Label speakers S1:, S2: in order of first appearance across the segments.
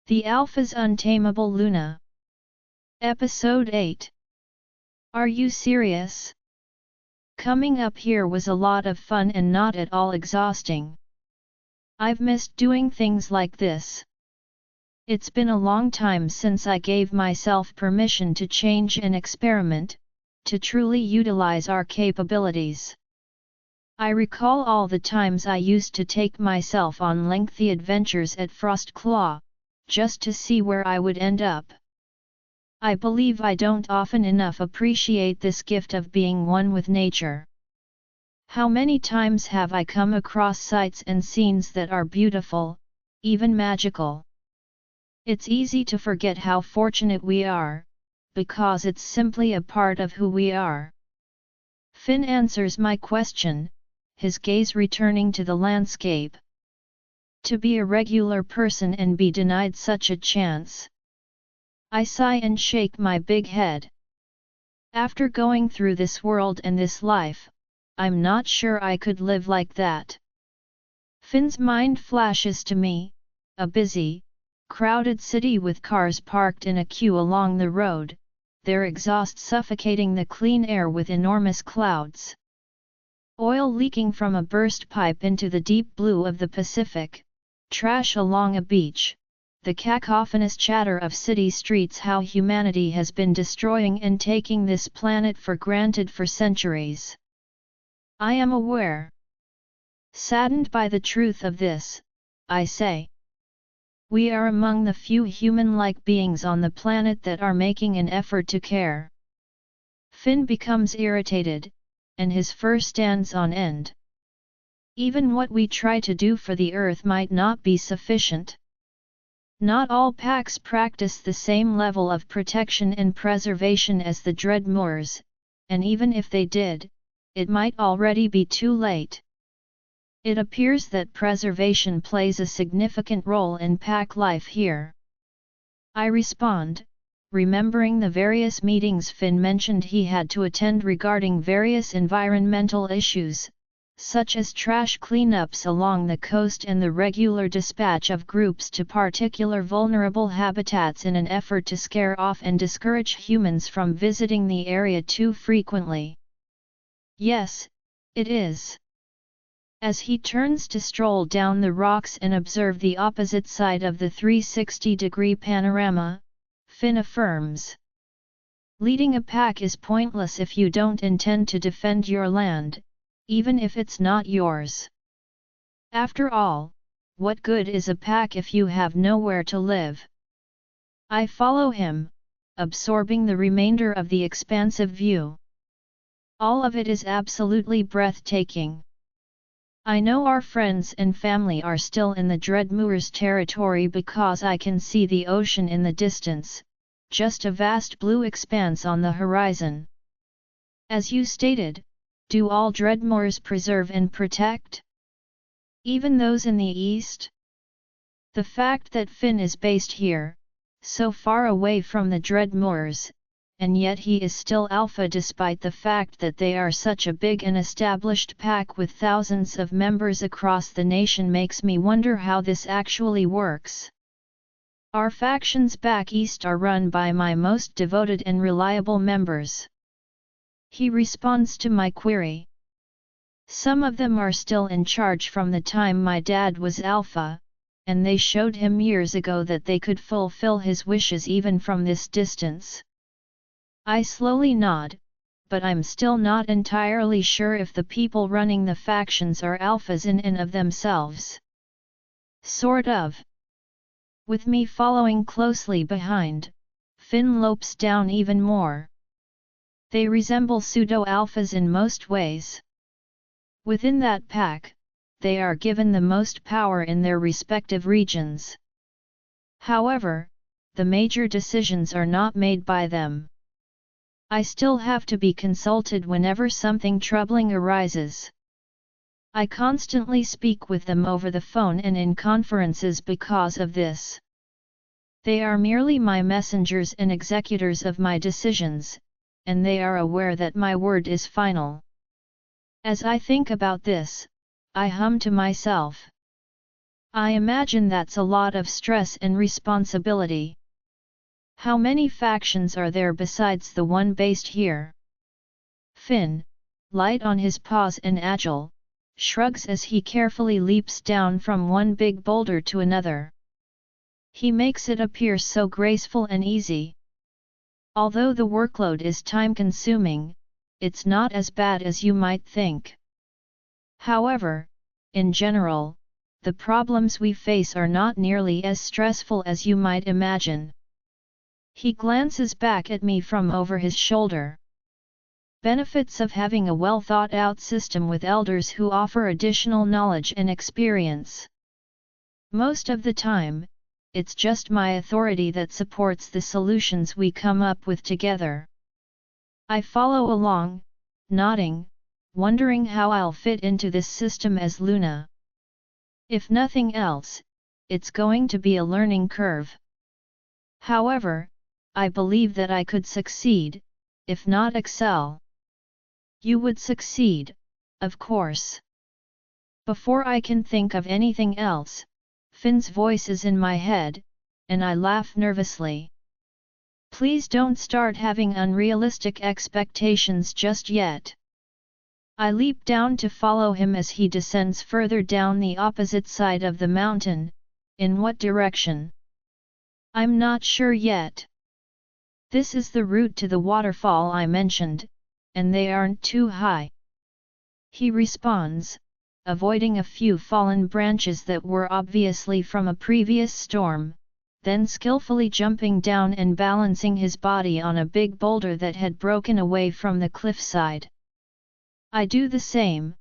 S1: The Alpha's Untamable Luna. Episode 8. Are you serious? Coming up here was a lot of fun and not at all exhausting. I've missed doing things like this. It's been a long time since I gave myself permission to change and experiment, to truly utilize our capabilities. I recall all the times I used to take myself on lengthy adventures at Frostclaw, just to see where I would end up. I believe I don't often enough appreciate this gift of being one with nature. How many times have I come across sights and scenes that are beautiful, even magical? It's easy to forget how fortunate we are, because it's simply a part of who we are. Finn answers my question, his gaze returning to the landscape. To be a regular person and be denied such a chance. I sigh and shake my big head. After going through this world and this life, I'm not sure I could live like that. Finn's mind flashes to me, a busy, crowded city with cars parked in a queue along the road, their exhaust suffocating the clean air with enormous clouds. Oil leaking from a burst pipe into the deep blue of the Pacific, trash along a beach, the cacophonous chatter of city streets, how humanity has been destroying and taking this planet for granted for centuries. I am aware. Saddened by the truth of this, I say. We are among the few human-like beings on the planet that are making an effort to care. Finn becomes irritated, and his fur stands on end. Even what we try to do for the Earth might not be sufficient. Not all packs practice the same level of protection and preservation as the Dreadmoors, and even if they did, it might already be too late. It appears that preservation plays a significant role in pack life here. I respond, remembering the various meetings Finn mentioned he had to attend regarding various environmental issues, such as trash cleanups along the coast and the regular dispatch of groups to particular vulnerable habitats in an effort to scare off and discourage humans from visiting the area too frequently. Yes, it is. As he turns to stroll down the rocks and observe the opposite side of the 360-degree panorama, Finn affirms. Leading a pack is pointless if you don't intend to defend your land, even if it's not yours. After all, what good is a pack if you have nowhere to live? I follow him, absorbing the remainder of the expansive view. All of it is absolutely breathtaking. I know our friends and family are still in the Dreadmoors territory because I can see the ocean in the distance, just a vast blue expanse on the horizon. As you stated, do all Dreadmoors preserve and protect? Even those in the east? The fact that Finn is based here, so far away from the Dreadmoors, and yet he is still Alpha despite the fact that they are such a big and established pack with thousands of members across the nation makes me wonder how this actually works. Our factions back east are run by my most devoted and reliable members. He responds to my query. Some of them are still in charge from the time my dad was Alpha, and they showed him years ago that they could fulfill his wishes even from this distance. I slowly nod, but I'm still not entirely sure if the people running the factions are Alphas in and of themselves. Sort of. With me following closely behind, Finn lopes down even more. They resemble pseudo-alphas in most ways. Within that pack, they are given the most power in their respective regions. However, the major decisions are not made by them. I still have to be consulted whenever something troubling arises. I constantly speak with them over the phone and in conferences because of this. They are merely my messengers and executors of my decisions, and they are aware that my word is final. As I think about this, I hum to myself. I imagine that's a lot of stress and responsibility. How many factions are there besides the one based here? Finn, light on his paws and agile, shrugs as he carefully leaps down from one big boulder to another. He makes it appear so graceful and easy. Although the workload is time-consuming, it's not as bad as you might think. However, in general, the problems we face are not nearly as stressful as you might imagine. He glances back at me from over his shoulder. Benefits of having a well-thought-out system with elders who offer additional knowledge and experience. Most of the time, it's just my authority that supports the solutions we come up with together. I follow along, nodding, wondering how I'll fit into this system as Luna. If nothing else, it's going to be a learning curve. However, I believe that I could succeed, if not excel. You would succeed, of course. Before I can think of anything else, Finn's voice is in my head, and I laugh nervously. Please don't start having unrealistic expectations just yet. I leap down to follow him as he descends further down the opposite side of the mountain. In what direction? I'm not sure yet. This is the route to the waterfall I mentioned, and they aren't too high. He responds, avoiding a few fallen branches that were obviously from a previous storm, then skillfully jumping down and balancing his body on a big boulder that had broken away from the cliffside. I do the same,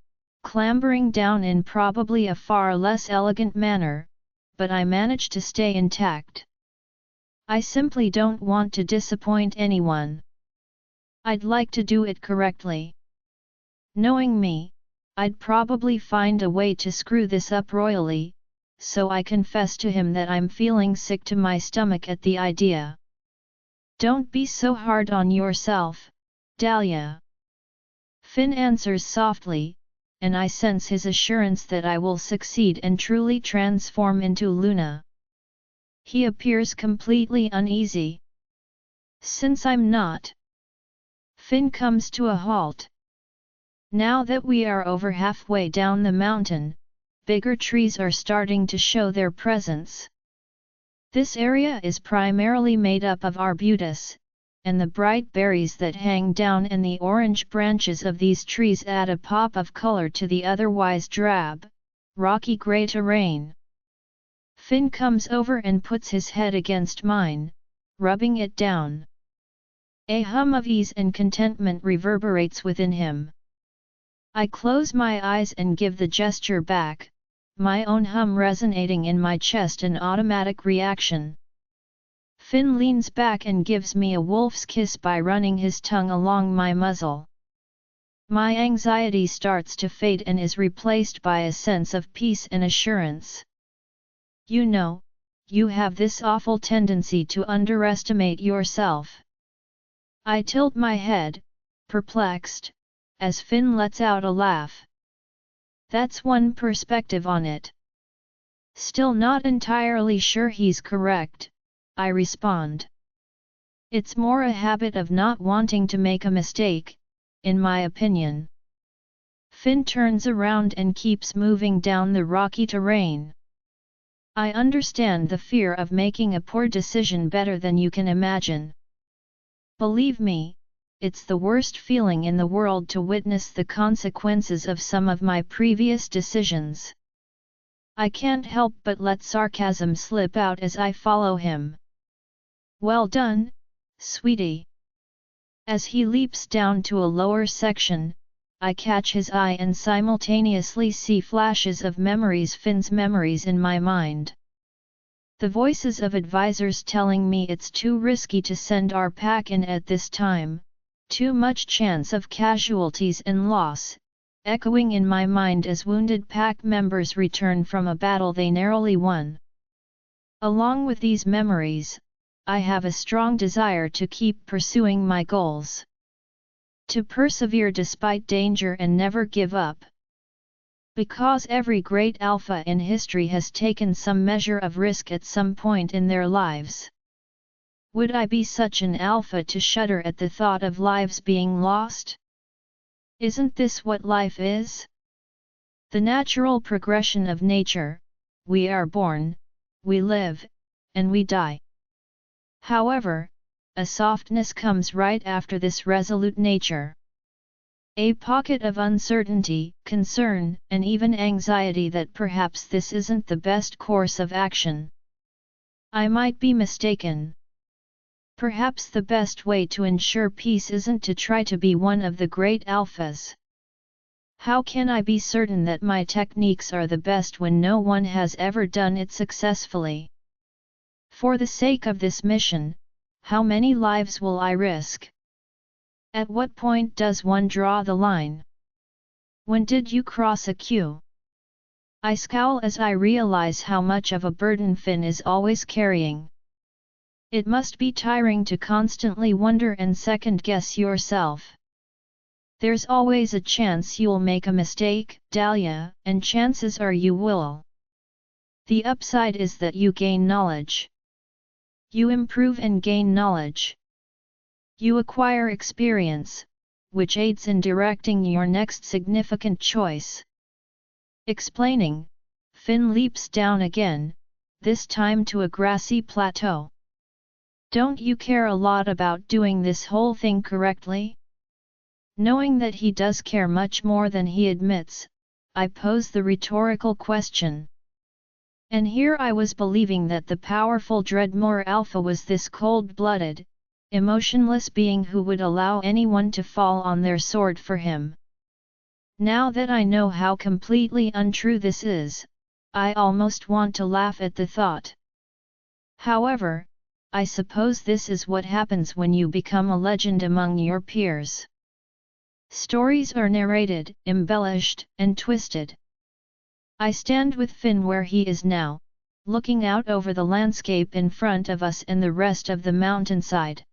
S1: clambering down in probably a far less elegant manner, but I manage to stay intact. I simply don't want to disappoint anyone. I'd like to do it correctly. Knowing me, I'd probably find a way to screw this up royally, so I confess to him that I'm feeling sick to my stomach at the idea. Don't be so hard on yourself, Dahlia. Finn answers softly, and I sense his assurance that I will succeed and truly transform into Luna. He appears completely uneasy. Since I'm not. Finn comes to a halt. Now that we are over halfway down the mountain, bigger trees are starting to show their presence. This area is primarily made up of arbutus, and the bright berries that hang down and the orange branches of these trees add a pop of color to the otherwise drab, rocky gray terrain. Finn comes over and puts his head against mine, rubbing it down. A hum of ease and contentment reverberates within him. I close my eyes and give the gesture back, my own hum resonating in my chest, an automatic reaction. Finn leans back and gives me a wolf's kiss by running his tongue along my muzzle. My anxiety starts to fade and is replaced by a sense of peace and assurance. You know, you have this awful tendency to underestimate yourself. I tilt my head, perplexed, as Finn lets out a laugh. That's one perspective on it. Still not entirely sure he's correct, I respond. It's more a habit of not wanting to make a mistake, in my opinion. Finn turns around and keeps moving down the rocky terrain. I understand the fear of making a poor decision better than you can imagine. Believe me, it's the worst feeling in the world to witness the consequences of some of my previous decisions. I can't help but let sarcasm slip out as I follow him. Well done, sweetie. As he leaps down to a lower section, I catch his eye and simultaneously see flashes of Finn's memories in my mind. The voices of advisors telling me it's too risky to send our pack in at this time, too much chance of casualties and loss, echoing in my mind as wounded pack members return from a battle they narrowly won. Along with these memories, I have a strong desire to keep pursuing my goals. To persevere despite danger and never give up. Because every great alpha in history has taken some measure of risk at some point in their lives. Would I be such an alpha to shudder at the thought of lives being lost? Isn't this what life is? The natural progression of nature: we are born, we live, and we die. However, a softness comes right after this resolute nature. A pocket of uncertainty, concern, and even anxiety that perhaps this isn't the best course of action. I might be mistaken. Perhaps the best way to ensure peace isn't to try to be one of the great alphas. How can I be certain that my techniques are the best when no one has ever done it successfully? For the sake of this mission, how many lives will I risk? At what point does one draw the line? When did you cross a queue? I scowl as I realize how much of a burden Finn is always carrying. It must be tiring to constantly wonder and second-guess yourself. There's always a chance you'll make a mistake, Dahlia, and chances are you will. The upside is that you gain knowledge. You improve and gain knowledge. You acquire experience, which aids in directing your next significant choice. Explaining, Finn leaps down again, this time to a grassy plateau. Don't you care a lot about doing this whole thing correctly? Knowing that he does care much more than he admits, I pose the rhetorical question. And here I was believing that the powerful Dreadmore Alpha was this cold-blooded, emotionless being who would allow anyone to fall on their sword for him. Now that I know how completely untrue this is, I almost want to laugh at the thought. However, I suppose this is what happens when you become a legend among your peers. Stories are narrated, embellished, and twisted. I stand with Finn where he is now, looking out over the landscape in front of us and the rest of the mountainside.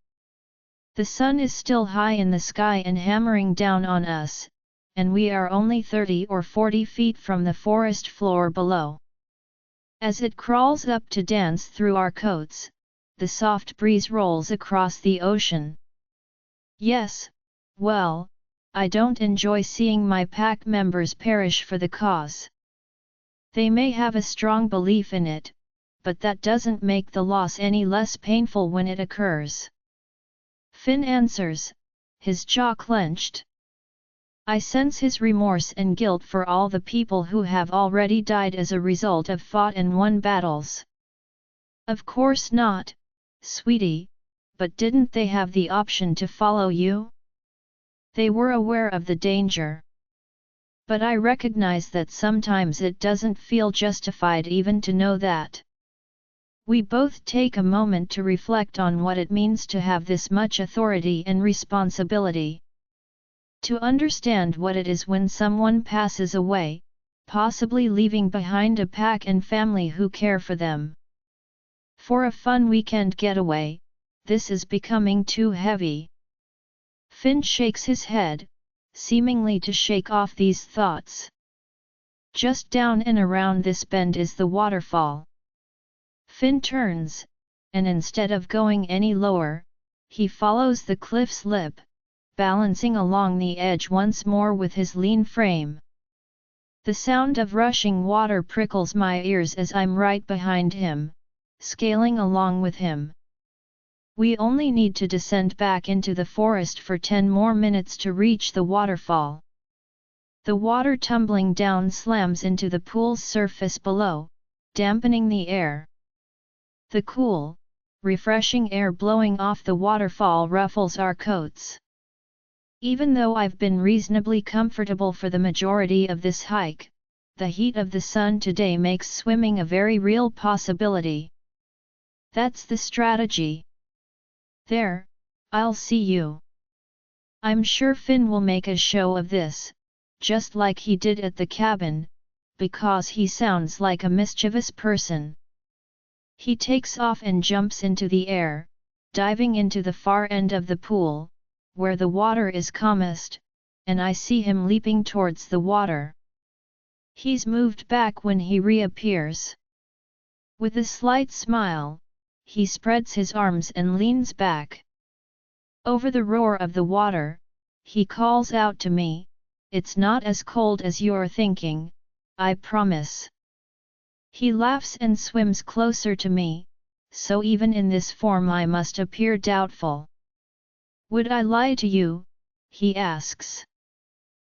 S1: The sun is still high in the sky and hammering down on us, and we are only 30 or 40 feet from the forest floor below. As it crawls up to dance through our coats, the soft breeze rolls across the ocean. Yes, well, I don't enjoy seeing my pack members perish for the cause. They may have a strong belief in it, but that doesn't make the loss any less painful when it occurs. Finn answers, his jaw clenched. I sense his remorse and guilt for all the people who have already died as a result of fought and won battles. Of course not, sweetie, but didn't they have the option to follow you? They were aware of the danger. But I recognize that sometimes it doesn't feel justified even to know that. We both take a moment to reflect on what it means to have this much authority and responsibility. To understand what it is when someone passes away, possibly leaving behind a pack and family who care for them. For a fun weekend getaway, this is becoming too heavy. Finn shakes his head, seemingly to shake off these thoughts. Just down and around this bend is the waterfall. Finn turns, and instead of going any lower, he follows the cliff's lip, balancing along the edge once more with his lean frame. The sound of rushing water prickles my ears as I'm right behind him, scaling along with him. We only need to descend back into the forest for 10 more minutes to reach the waterfall. The water tumbling down slams into the pool's surface below, dampening the air. The cool, refreshing air blowing off the waterfall ruffles our coats. Even though I've been reasonably comfortable for the majority of this hike, the heat of the sun today makes swimming a very real possibility. That's the strategy. There, I'll see you. I'm sure Finn will make a show of this, just like he did at the cabin, because he sounds like a mischievous person. He takes off and jumps into the air, diving into the far end of the pool, where the water is calmest, and I see him leaping towards the water. He's moved back when he reappears. With a slight smile, he spreads his arms and leans back. Over the roar of the water, he calls out to me, "It's not as cold as you're thinking, I promise." He laughs and swims closer to me, so even in this form I must appear doubtful. "Would I lie to you?" he asks.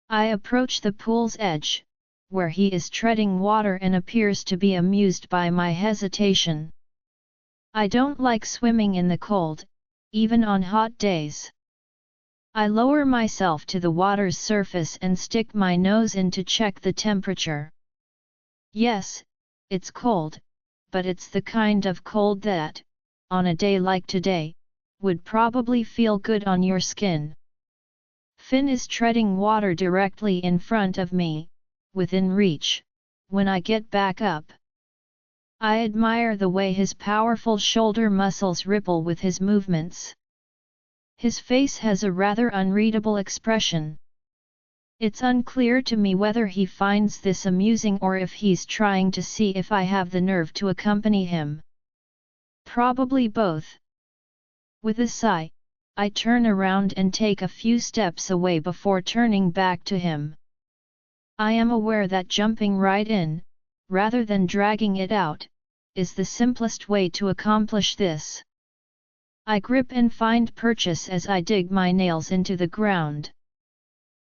S1: I approach the pool's edge, where he is treading water and appears to be amused by my hesitation. I don't like swimming in the cold, even on hot days. I lower myself to the water's surface and stick my nose in to check the temperature. Yes, it's cold, but it's the kind of cold that, on a day like today, would probably feel good on your skin. Finn is treading water directly in front of me, within reach, when I get back up. I admire the way his powerful shoulder muscles ripple with his movements. His face has a rather unreadable expression. It's unclear to me whether he finds this amusing or if he's trying to see if I have the nerve to accompany him. Probably both. With a sigh, I turn around and take a few steps away before turning back to him. I am aware that jumping right in, rather than dragging it out, is the simplest way to accomplish this. I grip and find purchase as I dig my nails into the ground.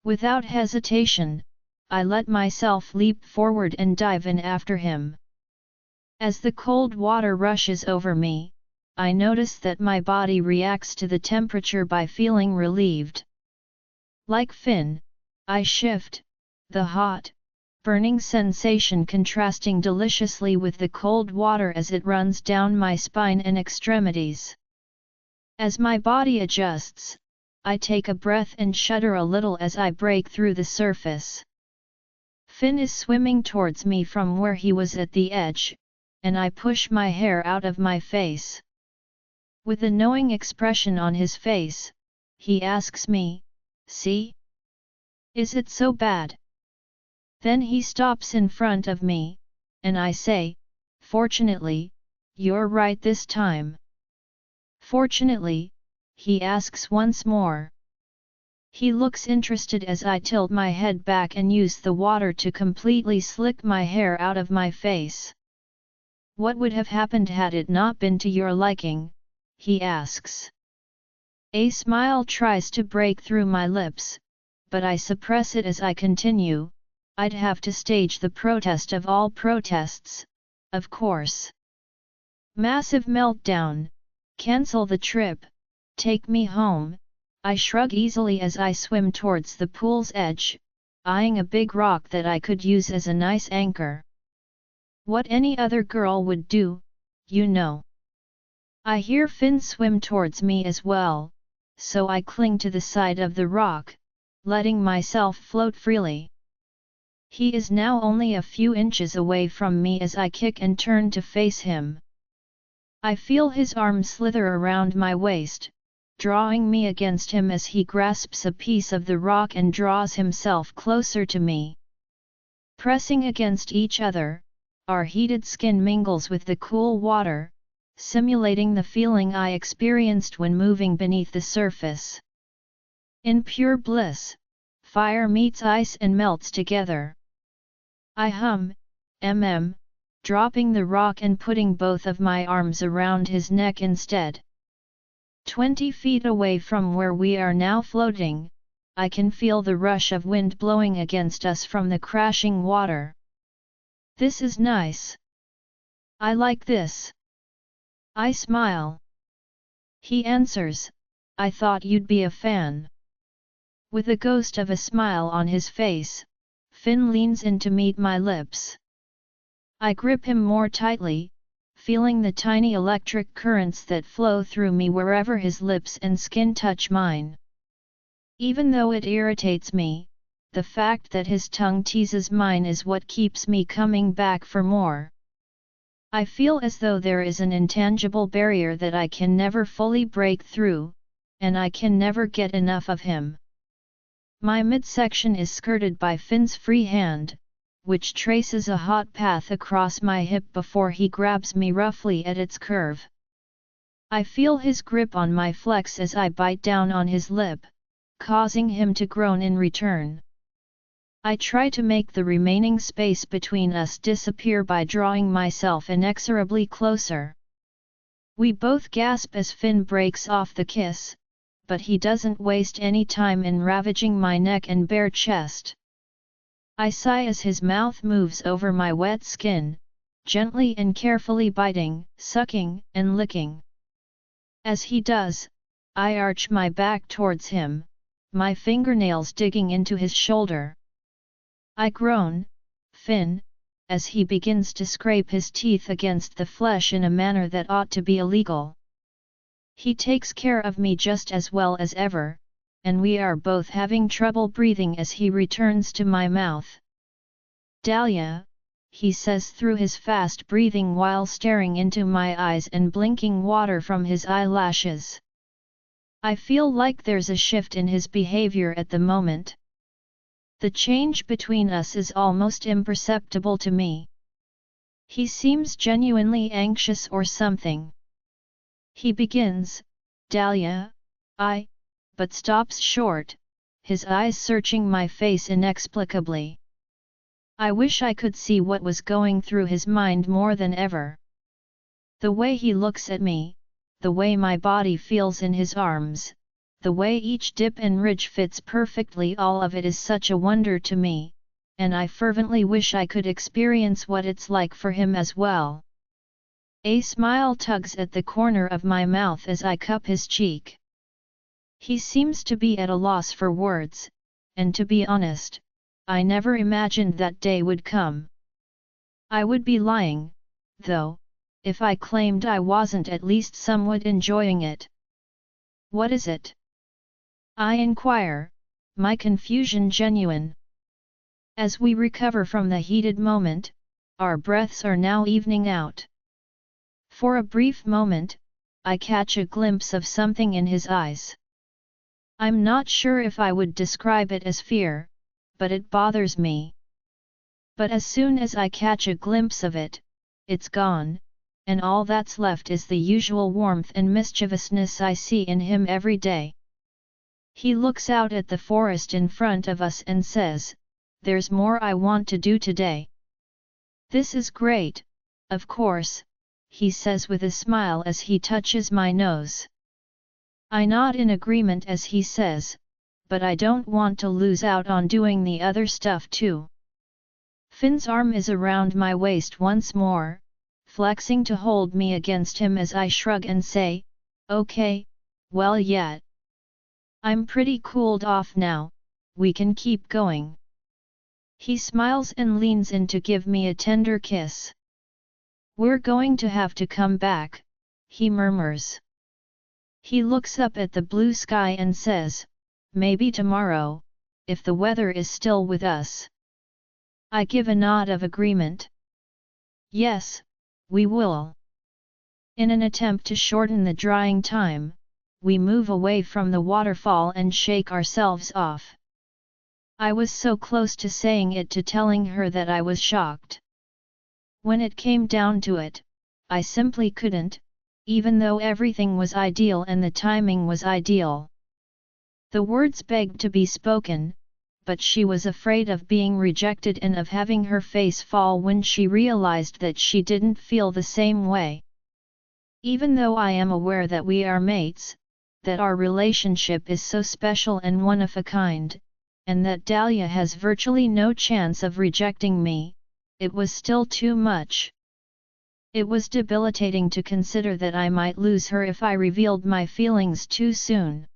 S1: Without hesitation, I let myself leap forward and dive in after him. As the cold water rushes over me, I notice that my body reacts to the temperature by feeling relieved. Like Finn, I shift, the hot, burning sensation contrasting deliciously with the cold water as it runs down my spine and extremities. As my body adjusts, I take a breath and shudder a little as I break through the surface. Finn is swimming towards me from where he was at the edge, and I push my hair out of my face. With a knowing expression on his face, he asks me, "See? Is it so bad?" Then he stops in front of me, and I say, "Fortunately, you're right this time." "Fortunately?" he asks once more. He looks interested as I tilt my head back and use the water to completely slick my hair out of my face. "What would have happened had it not been to your liking?" he asks. A smile tries to break through my lips, but I suppress it as I continue. "I'd have to stage the protest of all protests, of course. Massive meltdown, cancel the trip, take me home." I shrug easily as I swim towards the pool's edge, eyeing a big rock that I could use as a nice anchor. What any other girl would do, you know. I hear Finn swim towards me as well, so I cling to the side of the rock, letting myself float freely. He is now only a few inches away from me as I kick and turn to face him. I feel his arm slither around my waist, drawing me against him as he grasps a piece of the rock and draws himself closer to me. Pressing against each other, our heated skin mingles with the cool water, simulating the feeling I experienced when moving beneath the surface. In pure bliss, fire meets ice and melts together. I hum, dropping the rock and putting both of my arms around his neck instead. 20 feet away from where we are now floating, I can feel the rush of wind blowing against us from the crashing water. "This is nice. I like this." I smile. He answers, "I thought you'd be a fan." With a ghost of a smile on his face, Finn leans in to meet my lips. I grip him more tightly, feeling the tiny electric currents that flow through me wherever his lips and skin touch mine. Even though it irritates me, the fact that his tongue teases mine is what keeps me coming back for more. I feel as though there is an intangible barrier that I can never fully break through, and I can never get enough of him. My midsection is skirted by Finn's free hand, which traces a hot path across my hip before he grabs me roughly at its curve. I feel his grip on my flex as I bite down on his lip, causing him to groan in return. I try to make the remaining space between us disappear by drawing myself inexorably closer. We both gasp as Finn breaks off the kiss, but he doesn't waste any time in ravaging my neck and bare chest. I sigh as his mouth moves over my wet skin, gently and carefully biting, sucking, and licking. As he does, I arch my back towards him, my fingernails digging into his shoulder. I groan, "Finn," as he begins to scrape his teeth against the flesh in a manner that ought to be illegal. He takes care of me just as well as ever, and we are both having trouble breathing as he returns to my mouth. "Dahlia," he says through his fast breathing while staring into my eyes and blinking water from his eyelashes. I feel like there's a shift in his behavior at the moment. The change between us is almost imperceptible to me. He seems genuinely anxious or something. He begins, "Dahlia, but stops short, his eyes searching my face inexplicably. I wish I could see what was going through his mind more than ever. The way he looks at me, the way my body feels in his arms, the way each dip and ridge fits perfectly, all of it is such a wonder to me, and I fervently wish I could experience what it's like for him as well." A smile tugs at the corner of my mouth as I cup his cheek. He seems to be at a loss for words, and to be honest, I never imagined that day would come. I would be lying, though, if I claimed I wasn't at least somewhat enjoying it. "What is it?" I inquire, my confusion genuine. As we recover from the heated moment, our breaths are now evening out. For a brief moment, I catch a glimpse of something in his eyes. I'm not sure if I would describe it as fear, but it bothers me. But as soon as I catch a glimpse of it, it's gone, and all that's left is the usual warmth and mischievousness I see in him every day. He looks out at the forest in front of us and says, "There's more I want to do today." "This is great, of course," he says with a smile as he touches my nose. I nod in agreement as he says, "But I don't want to lose out on doing the other stuff too." Finn's arm is around my waist once more, flexing to hold me against him as I shrug and say, "Okay, well yeah. I'm pretty cooled off now, we can keep going." He smiles and leans in to give me a tender kiss. "We're going to have to come back," he murmurs. He looks up at the blue sky and says, "Maybe tomorrow, if the weather is still with us." I give a nod of agreement. "Yes, we will." In an attempt to shorten the drying time, we move away from the waterfall and shake ourselves off. I was so close to saying it to telling her that I was shocked. When it came down to it, I simply couldn't, even though everything was ideal and the timing was ideal. The words begged to be spoken, but she was afraid of being rejected and of having her face fall when she realized that she didn't feel the same way. Even though I am aware that we are mates, that our relationship is so special and one of a kind, and that Dahlia has virtually no chance of rejecting me, it was still too much. It was debilitating to consider that I might lose her if I revealed my feelings too soon.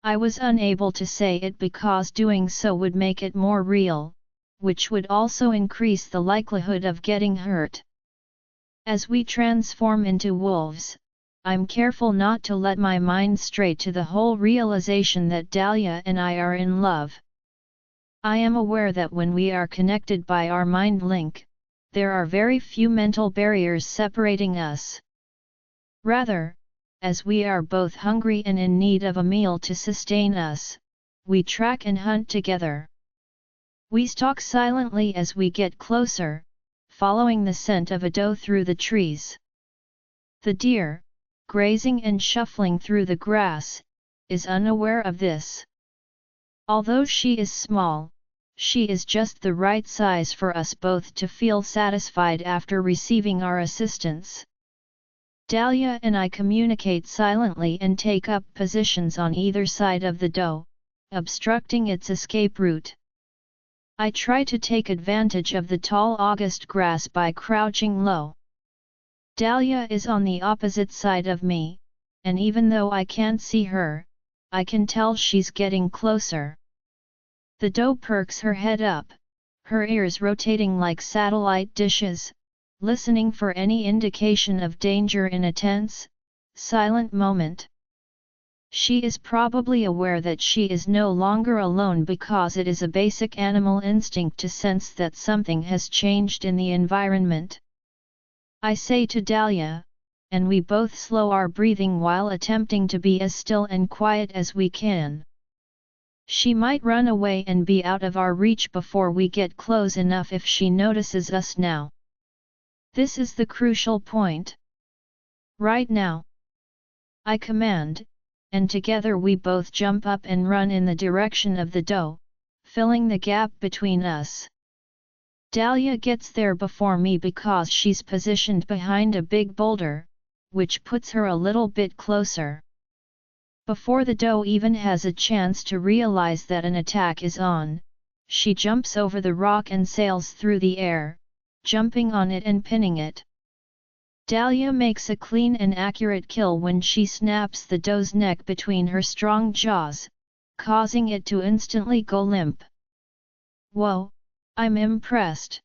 S1: I was unable to say it because doing so would make it more real, which would also increase the likelihood of getting hurt. As we transform into wolves, I'm careful not to let my mind stray to the whole realization that Dahlia and I are in love. I am aware that when we are connected by our mind link, there are very few mental barriers separating us. Rather, as we are both hungry and in need of a meal to sustain us, we track and hunt together. We stalk silently as we get closer, following the scent of a doe through the trees. The deer, grazing and shuffling through the grass, is unaware of this. Although she is small, she is just the right size for us both to feel satisfied after receiving our assistance. Dahlia and I communicate silently and take up positions on either side of the doe, obstructing its escape route. I try to take advantage of the tall August grass by crouching low. Dahlia is on the opposite side of me, and even though I can't see her, I can tell she's getting closer. The doe perks her head up, her ears rotating like satellite dishes, listening for any indication of danger in a tense, silent moment. She is probably aware that she is no longer alone because it is a basic animal instinct to sense that something has changed in the environment. I say to Dahlia, and we both slow our breathing while attempting to be as still and quiet as we can. She might run away and be out of our reach before we get close enough if she notices us now. This is the crucial point. Right now, I command, and together we both jump up and run in the direction of the doe, filling the gap between us. Dahlia gets there before me because she's positioned behind a big boulder, which puts her a little bit closer. Before the doe even has a chance to realize that an attack is on, she jumps over the rock and sails through the air, jumping on it and pinning it. Dahlia makes a clean and accurate kill when she snaps the doe's neck between her strong jaws, causing it to instantly go limp. Whoa, I'm impressed.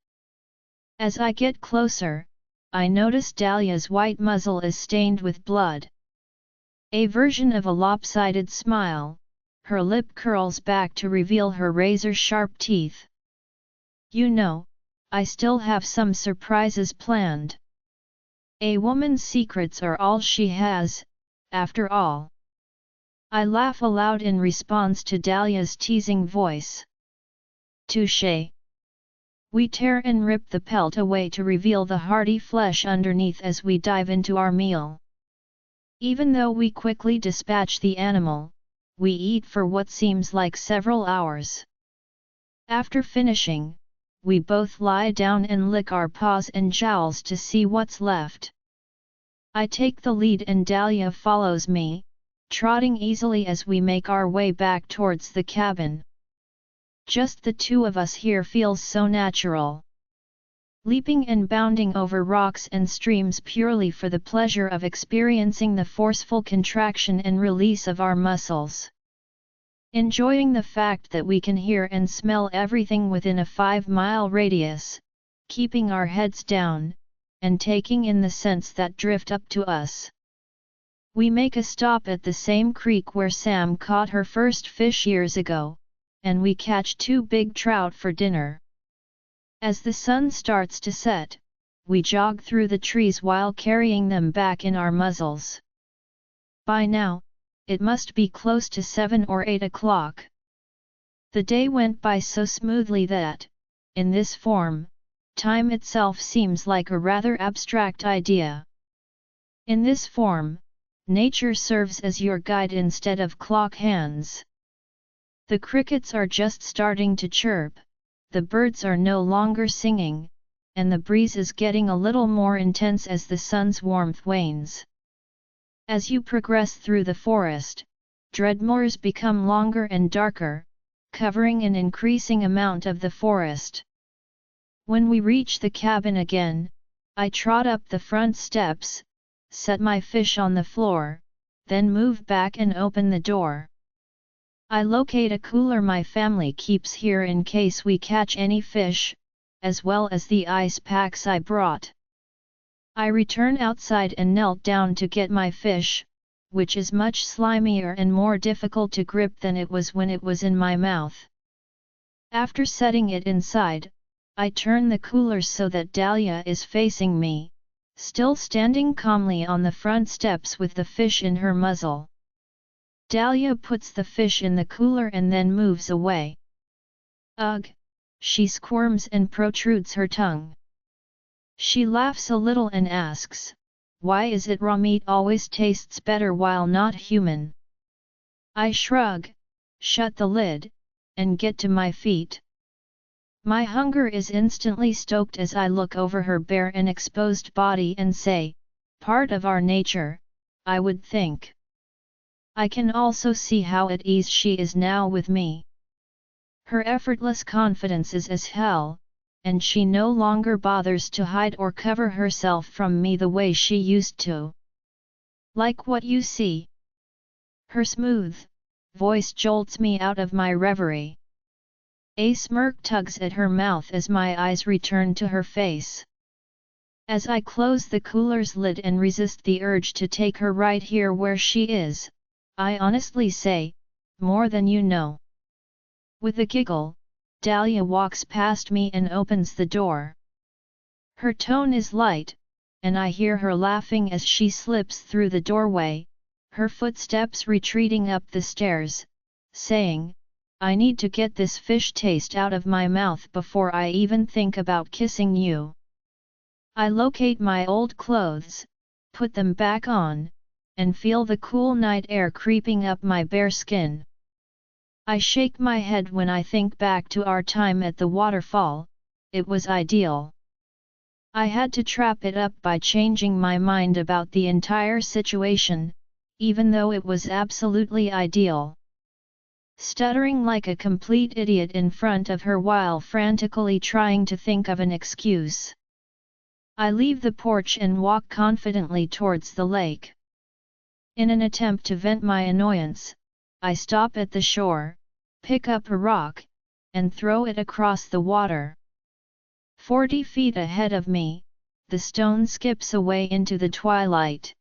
S1: As I get closer, I notice Dahlia's white muzzle is stained with blood. A version of a lopsided smile, her lip curls back to reveal her razor-sharp teeth. You know, I still have some surprises planned. A woman's secrets are all she has, after all. I laugh aloud in response to Dahlia's teasing voice. Touché. We tear and rip the pelt away to reveal the hearty flesh underneath as we dive into our meal. Even though we quickly dispatch the animal, we eat for what seems like several hours. After finishing, we both lie down and lick our paws and jowls to see what's left. I take the lead and Dahlia follows me, trotting easily as we make our way back towards the cabin. Just the two of us here feels so natural. Leaping and bounding over rocks and streams purely for the pleasure of experiencing the forceful contraction and release of our muscles. Enjoying the fact that we can hear and smell everything within a 5-mile radius, keeping our heads down, and taking in the scents that drift up to us. We make a stop at the same creek where Sam caught her first fish years ago, and we catch 2 big trout for dinner. As the sun starts to set, we jog through the trees while carrying them back in our muzzles. By now, it must be close to 7 or 8 o'clock. The day went by so smoothly that, in this form, time itself seems like a rather abstract idea. In this form, nature serves as your guide instead of clock hands. The crickets are just starting to chirp, the birds are no longer singing, and the breeze is getting a little more intense as the sun's warmth wanes. As you progress through the forest, dreadmoors become longer and darker, covering an increasing amount of the forest. When we reach the cabin again, I trot up the front steps, set my fish on the floor, then move back and open the door. I locate a cooler my family keeps here in case we catch any fish, as well as the ice packs I brought. I return outside and knelt down to get my fish, which is much slimier and more difficult to grip than it was when it was in my mouth. After setting it inside, I turn the cooler so that Dahlia is facing me, still standing calmly on the front steps with the fish in her muzzle. Dahlia puts the fish in the cooler and then moves away. Ugh, she squirms and protrudes her tongue. She laughs a little and asks, "Why is it raw meat always tastes better while not human?" I shrug, shut the lid, and get to my feet. My hunger is instantly stoked as I look over her bare and exposed body and say, "Part of our nature, I would think." I can also see how at ease she is now with me. Her effortless confidence is as hell, and she no longer bothers to hide or cover herself from me the way she used to. "Like what you see?" Her smooth voice jolts me out of my reverie. A smirk tugs at her mouth as my eyes return to her face. As I close the cooler's lid and resist the urge to take her right here where she is, I honestly say, "More than you know." With a giggle, Dahlia walks past me and opens the door. Her tone is light, and I hear her laughing as she slips through the doorway, her footsteps retreating up the stairs, saying, "I need to get this fish taste out of my mouth before I even think about kissing you." I locate my old clothes, put them back on, and feel the cool night air creeping up my bare skin. I shake my head when I think back to our time at the waterfall. It was ideal. I had to trap it up by changing my mind about the entire situation, even though it was absolutely ideal. Stuttering like a complete idiot in front of her while frantically trying to think of an excuse. I leave the porch and walk confidently towards the lake. In an attempt to vent my annoyance, I stop at the shore, pick up a rock, and throw it across the water. 40 feet ahead of me, the stone skips away into the twilight.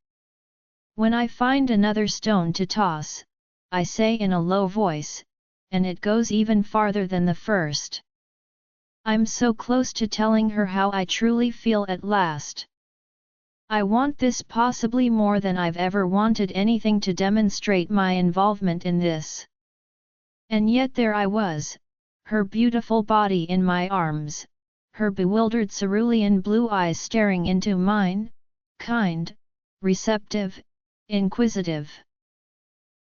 S1: When I find another stone to toss, I say in a low voice, and it goes even farther than the first. I'm so close to telling her how I truly feel at last. I want this possibly more than I've ever wanted anything to demonstrate my involvement in this. And yet there I was, her beautiful body in my arms, her bewildered cerulean blue eyes staring into mine, kind, receptive, inquisitive.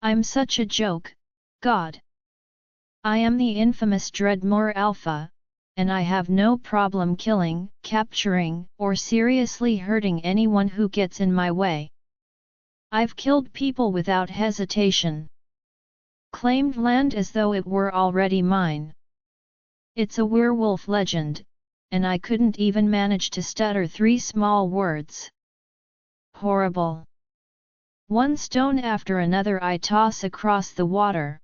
S1: I'm such a joke, God. I am the infamous Dreadmore Alpha, and I have no problem killing, capturing, or seriously hurting anyone who gets in my way. I've killed people without hesitation. Claimed land as though it were already mine. It's a werewolf legend, and I couldn't even manage to stutter 3 small words. Horrible. One stone after another I toss across the water.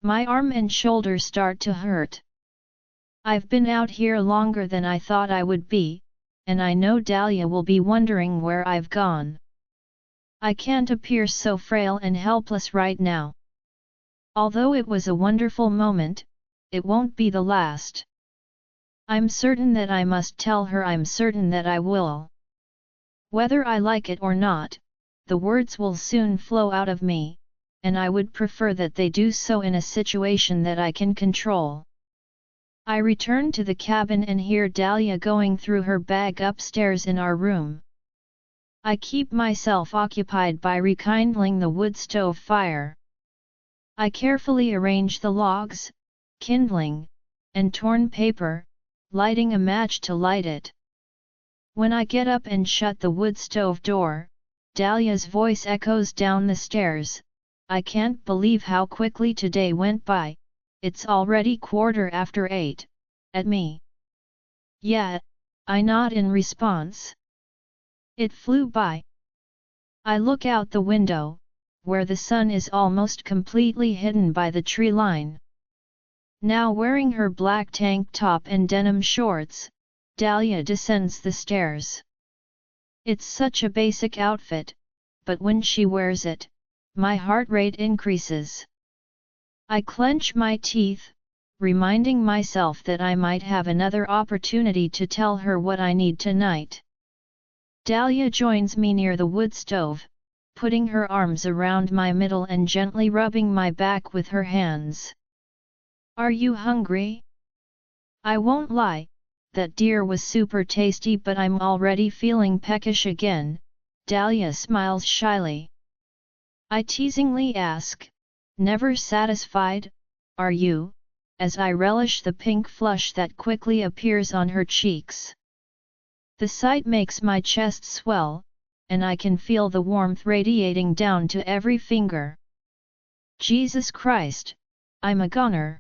S1: My arm and shoulder start to hurt. I've been out here longer than I thought I would be, and I know Dahlia will be wondering where I've gone. I can't appear so frail and helpless right now. Although it was a wonderful moment, it won't be the last. I'm certain that I must tell her. I'm certain that I will. Whether I like it or not, the words will soon flow out of me, and I would prefer that they do so in a situation that I can control. I return to the cabin and hear Dahlia going through her bag upstairs in our room. I keep myself occupied by rekindling the wood stove fire. I carefully arrange the logs, kindling, and torn paper, lighting a match to light it. When I get up and shut the wood stove door, Dahlia's voice echoes down the stairs. "I can't believe how quickly today went by. It's already 8:15, at me." "Yeah," I nod in response. It flew by. I look out the window, where the sun is almost completely hidden by the tree line. Now wearing her black tank top and denim shorts, Dahlia descends the stairs. It's such a basic outfit, but when she wears it, my heart rate increases. I clench my teeth, reminding myself that I might have another opportunity to tell her what I need tonight. Dahlia joins me near the wood stove, putting her arms around my middle and gently rubbing my back with her hands. "Are you hungry?" I won't lie, that deer was super tasty, but I'm already feeling peckish again. Dahlia smiles shyly. I teasingly ask, never satisfied, are you? As I relish the pink flush that quickly appears on her cheeks. The sight makes my chest swell, and I can feel the warmth radiating down to every finger. Jesus Christ, I'm a goner.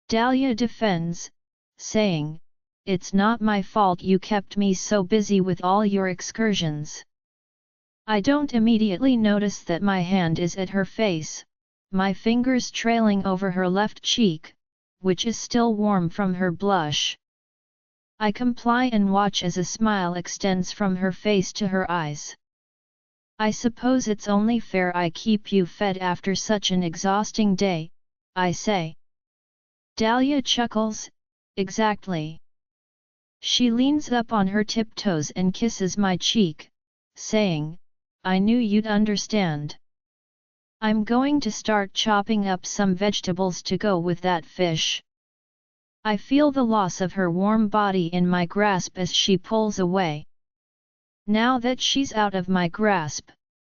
S1: Dahlia defends, saying, it's not my fault you kept me so busy with all your excursions. I don't immediately notice that my hand is at her face, my fingers trailing over her left cheek, which is still warm from her blush. I comply and watch as a smile extends from her face to her eyes. I suppose it's only fair I keep you fed after such an exhausting day, I say. Dahlia chuckles, exactly. She leans up on her tiptoes and kisses my cheek, saying, I knew you'd understand. I'm going to start chopping up some vegetables to go with that fish. I feel the loss of her warm body in my grasp as she pulls away. Now that she's out of my grasp,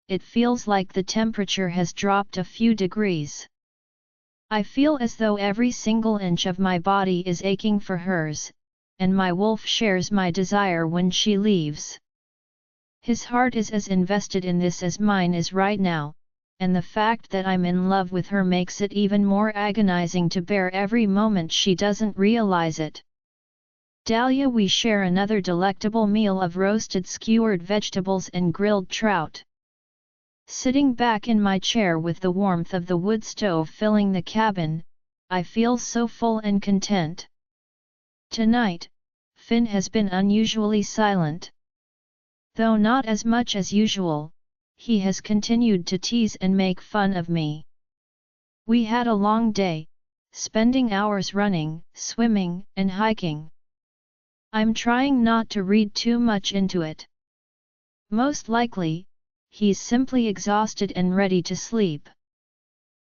S1: it feels like the temperature has dropped a few degrees. I feel as though every single inch of my body is aching for hers, and my wolf shares my desire when she leaves. His heart is as invested in this as mine is right now, and the fact that I'm in love with her makes it even more agonizing to bear every moment she doesn't realize it. Dahlia, we share another delectable meal of roasted skewered vegetables and grilled trout. Sitting back in my chair with the warmth of the wood stove filling the cabin, I feel so full and content. Tonight, Finn has been unusually silent. Though not as much as usual, he has continued to tease and make fun of me. We had a long day, spending hours running, swimming, and hiking. I'm trying not to read too much into it. Most likely, he's simply exhausted and ready to sleep.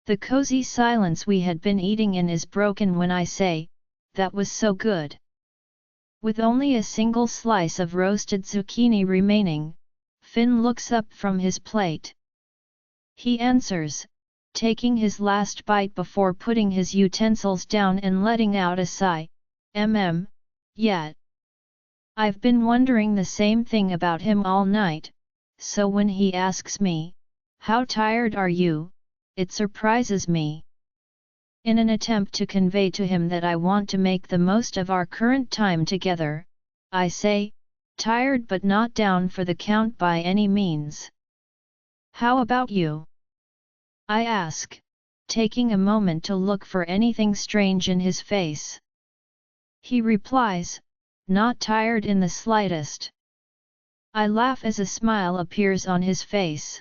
S1: The cozy silence we had been eating in is broken when I say, that was so good. With only a single slice of roasted zucchini remaining, Finn looks up from his plate. He answers, taking his last bite before putting his utensils down and letting out a sigh, yeah. I've been wondering the same thing about him all night, so when he asks me, how tired are you, it surprises me. In an attempt to convey to him that I want to make the most of our current time together, I say, tired but not down for the count by any means. How about you? I ask, taking a moment to look for anything strange in his face. He replies, not tired in the slightest. I laugh as a smile appears on his face.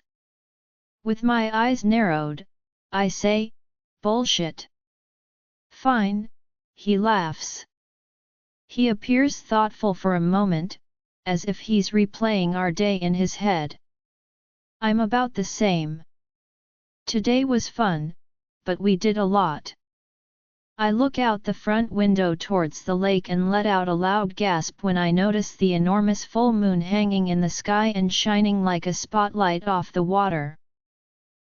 S1: With my eyes narrowed, I say, bullshit. Fine, he laughs. He appears thoughtful for a moment, as if he's replaying our day in his head. I'm about the same. Today was fun, but we did a lot. I look out the front window towards the lake and let out a loud gasp when I notice the enormous full moon hanging in the sky and shining like a spotlight off the water.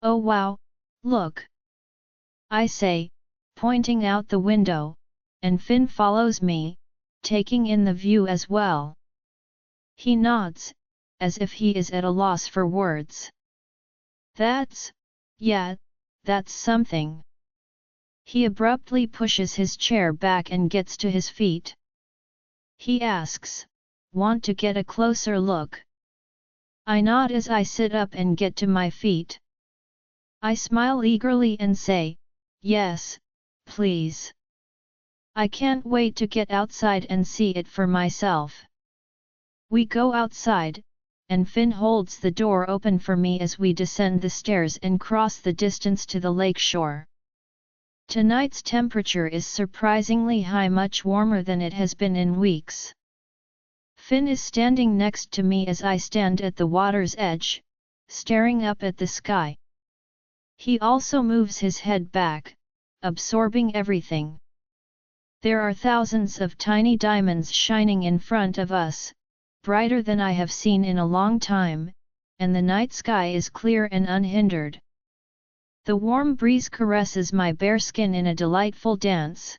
S1: Oh wow, look! I say, pointing out the window, and Finn follows me, taking in the view as well. He nods, as if he is at a loss for words. That's something. He abruptly pushes his chair back and gets to his feet. He asks, want to get a closer look? I nod as I sit up and get to my feet. I smile eagerly and say, yes, please. I can't wait to get outside and see it for myself. We go outside, and Finn holds the door open for me as we descend the stairs and cross the distance to the lake shore. Tonight's temperature is surprisingly high, much warmer than it has been in weeks. Finn is standing next to me as I stand at the water's edge, staring up at the sky. He also moves his head back, absorbing everything. There are thousands of tiny diamonds shining in front of us, brighter than I have seen in a long time, and the night sky is clear and unhindered. The warm breeze caresses my bare skin in a delightful dance.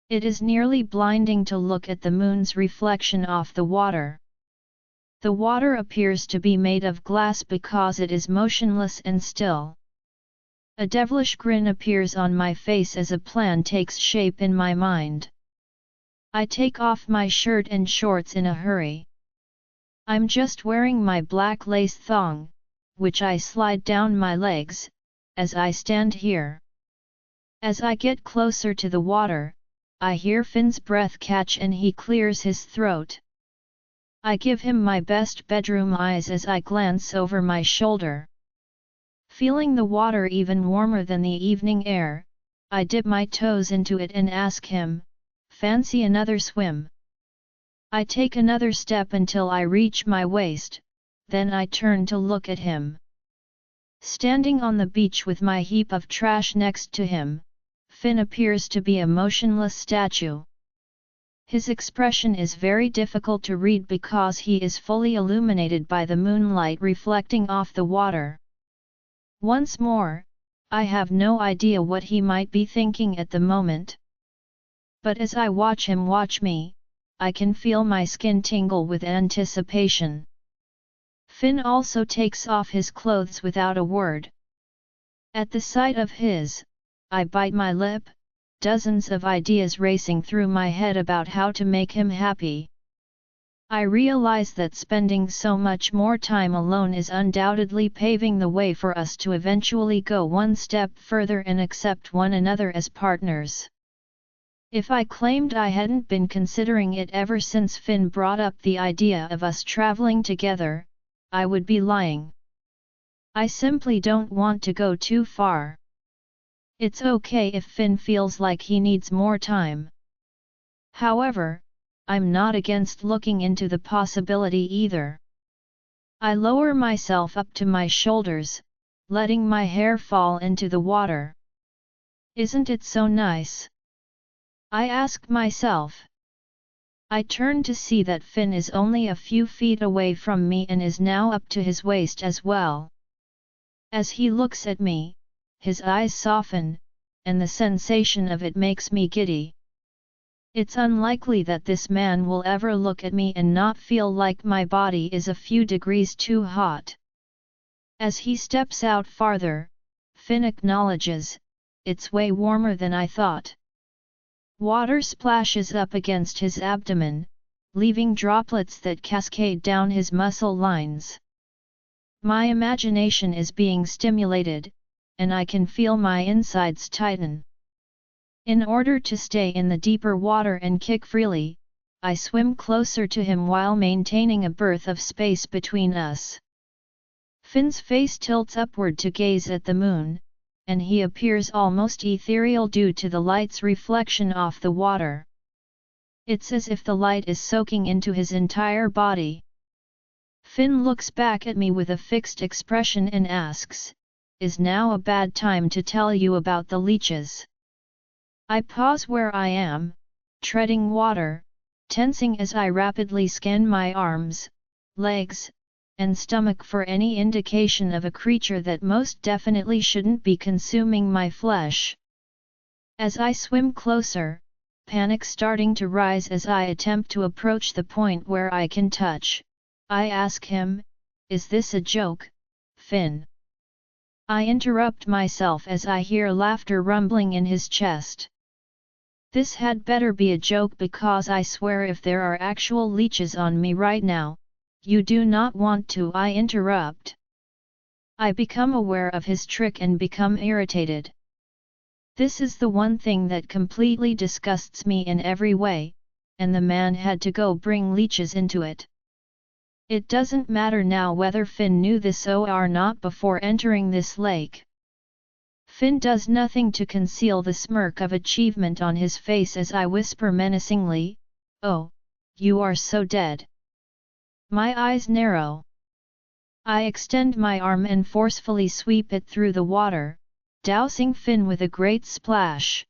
S1: It is nearly blinding to look at the moon's reflection off the water. The water appears to be made of glass because it is motionless and still. A devilish grin appears on my face as a plan takes shape in my mind. I take off my shirt and shorts in a hurry. I'm just wearing my black lace thong, which I slide down my legs, as I stand here. As I get closer to the water, I hear Finn's breath catch and he clears his throat. I give him my best bedroom eyes as I glance over my shoulder. Feeling the water even warmer than the evening air, I dip my toes into it and ask him, "Fancy another swim?" I take another step until I reach my waist, then I turn to look at him. Standing on the beach with my heap of trash next to him, Finn appears to be a motionless statue. His expression is very difficult to read because he is fully illuminated by the moonlight reflecting off the water. Once more, I have no idea what he might be thinking at the moment. But as I watch him watch me, I can feel my skin tingle with anticipation. Finn also takes off his clothes without a word. At the sight of his, I bite my lip, dozens of ideas racing through my head about how to make him happy. I realize that spending so much more time alone is undoubtedly paving the way for us to eventually go one step further and accept one another as partners. If I claimed I hadn't been considering it ever since Finn brought up the idea of us traveling together, I would be lying. I simply don't want to go too far. It's okay if Finn feels like he needs more time. However, I'm not against looking into the possibility either. I lower myself up to my shoulders, letting my hair fall into the water. Isn't it so nice? I ask myself. I turn to see that Finn is only a few feet away from me and is now up to his waist as well. As he looks at me, his eyes soften, and the sensation of it makes me giddy. It's unlikely that this man will ever look at me and not feel like my body is a few degrees too hot. As he steps out farther, Finn acknowledges, "It's way warmer than I thought." Water splashes up against his abdomen, leaving droplets that cascade down his muscle lines. My imagination is being stimulated, and I can feel my insides tighten. In order to stay in the deeper water and kick freely, I swim closer to him while maintaining a breath of space between us. Finn's face tilts upward to gaze at the moon, and he appears almost ethereal due to the light's reflection off the water. It's as if the light is soaking into his entire body. Finn looks back at me with a fixed expression and asks, "Is now a bad time to tell you about the leeches?" I pause where I am, treading water, tensing as I rapidly scan my arms, legs, and stomach for any indication of a creature that most definitely shouldn't be consuming my flesh. As I swim closer, panic starting to rise as I attempt to approach the point where I can touch, I ask him, "Is this a joke, Finn?" I interrupt myself as I hear laughter rumbling in his chest. This had better be a joke because I swear if there are actual leeches on me right now, you do not want to. I interrupt. I become aware of his trick and become irritated. This is the one thing that completely disgusts me in every way, and the man had to go bring leeches into it. It doesn't matter now whether Finn knew this or not before entering this lake. Finn does nothing to conceal the smirk of achievement on his face as I whisper menacingly, "Oh, you are so dead." My eyes narrow. I extend my arm and forcefully sweep it through the water, dousing Finn with a great splash.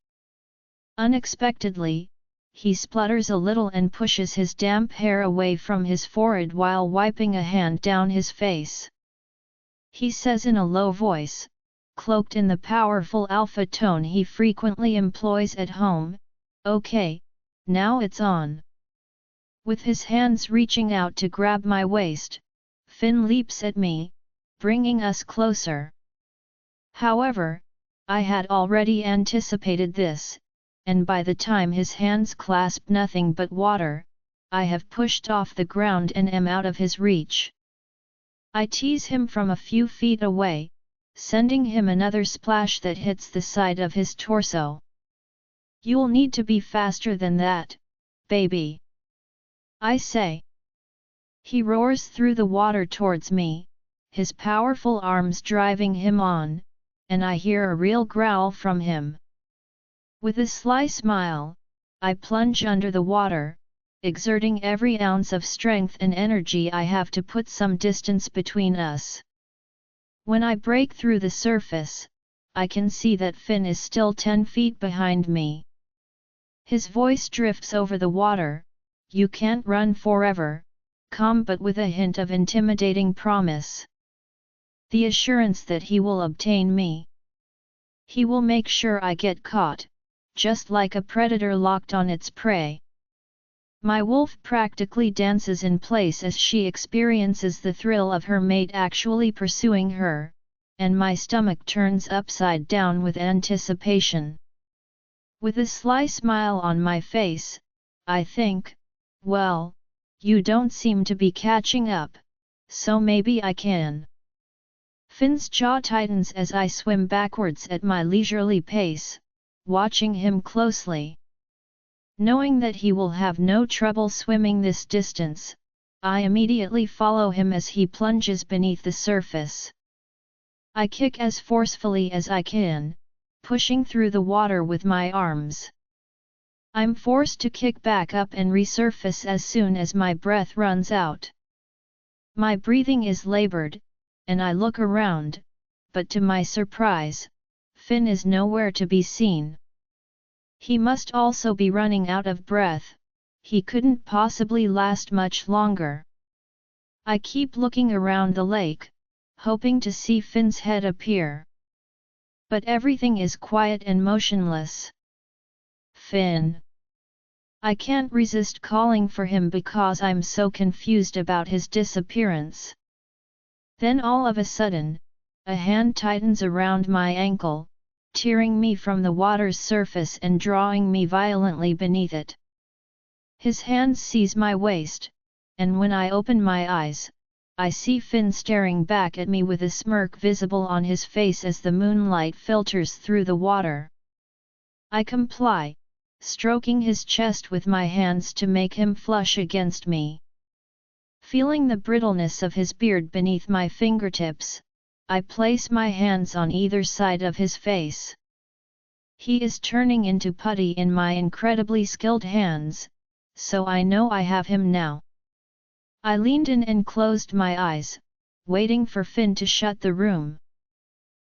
S1: Unexpectedly, he splutters a little and pushes his damp hair away from his forehead while wiping a hand down his face. He says in a low voice, cloaked in the powerful alpha tone he frequently employs at home, "Okay, now it's on." With his hands reaching out to grab my waist, Finn leaps at me, bringing us closer. However, I had already anticipated this, and by the time his hands clasp nothing but water, I have pushed off the ground and am out of his reach. I tease him from a few feet away, sending him another splash that hits the side of his torso. "You'll need to be faster than that, baby," I say. He roars through the water towards me, his powerful arms driving him on, and I hear a real growl from him. With a sly smile, I plunge under the water, exerting every ounce of strength and energy I have to put some distance between us. When I break through the surface, I can see that Finn is still 10 feet behind me. His voice drifts over the water, "You can't run forever," calm but with a hint of intimidating promise. The assurance that he will obtain me. He will make sure I get caught, just like a predator locked on its prey. My wolf practically dances in place as she experiences the thrill of her mate actually pursuing her, and my stomach turns upside down with anticipation. With a sly smile on my face, I think, well, you don't seem to be catching up, so maybe I can. Finn's jaw tightens as I swim backwards at my leisurely pace, watching him closely. Knowing that he will have no trouble swimming this distance, I immediately follow him as he plunges beneath the surface. I kick as forcefully as I can, pushing through the water with my arms. I'm forced to kick back up and resurface as soon as my breath runs out. My breathing is labored, and I look around, but to my surprise, Finn is nowhere to be seen. He must also be running out of breath, he couldn't possibly last much longer. I keep looking around the lake, hoping to see Finn's head appear. But everything is quiet and motionless. "Finn!" I can't resist calling for him because I'm so confused about his disappearance. Then all of a sudden, a hand tightens around my ankle, tearing me from the water's surface and drawing me violently beneath it. His hands seize my waist, and when I open my eyes, I see Finn staring back at me with a smirk visible on his face as the moonlight filters through the water. I comply, stroking his chest with my hands to make him flush against me. Feeling the brittleness of his beard beneath my fingertips, I place my hands on either side of his face. He is turning into putty in my incredibly skilled hands, so I know I have him now. I leaned in and closed my eyes, waiting for Finn to shut the room.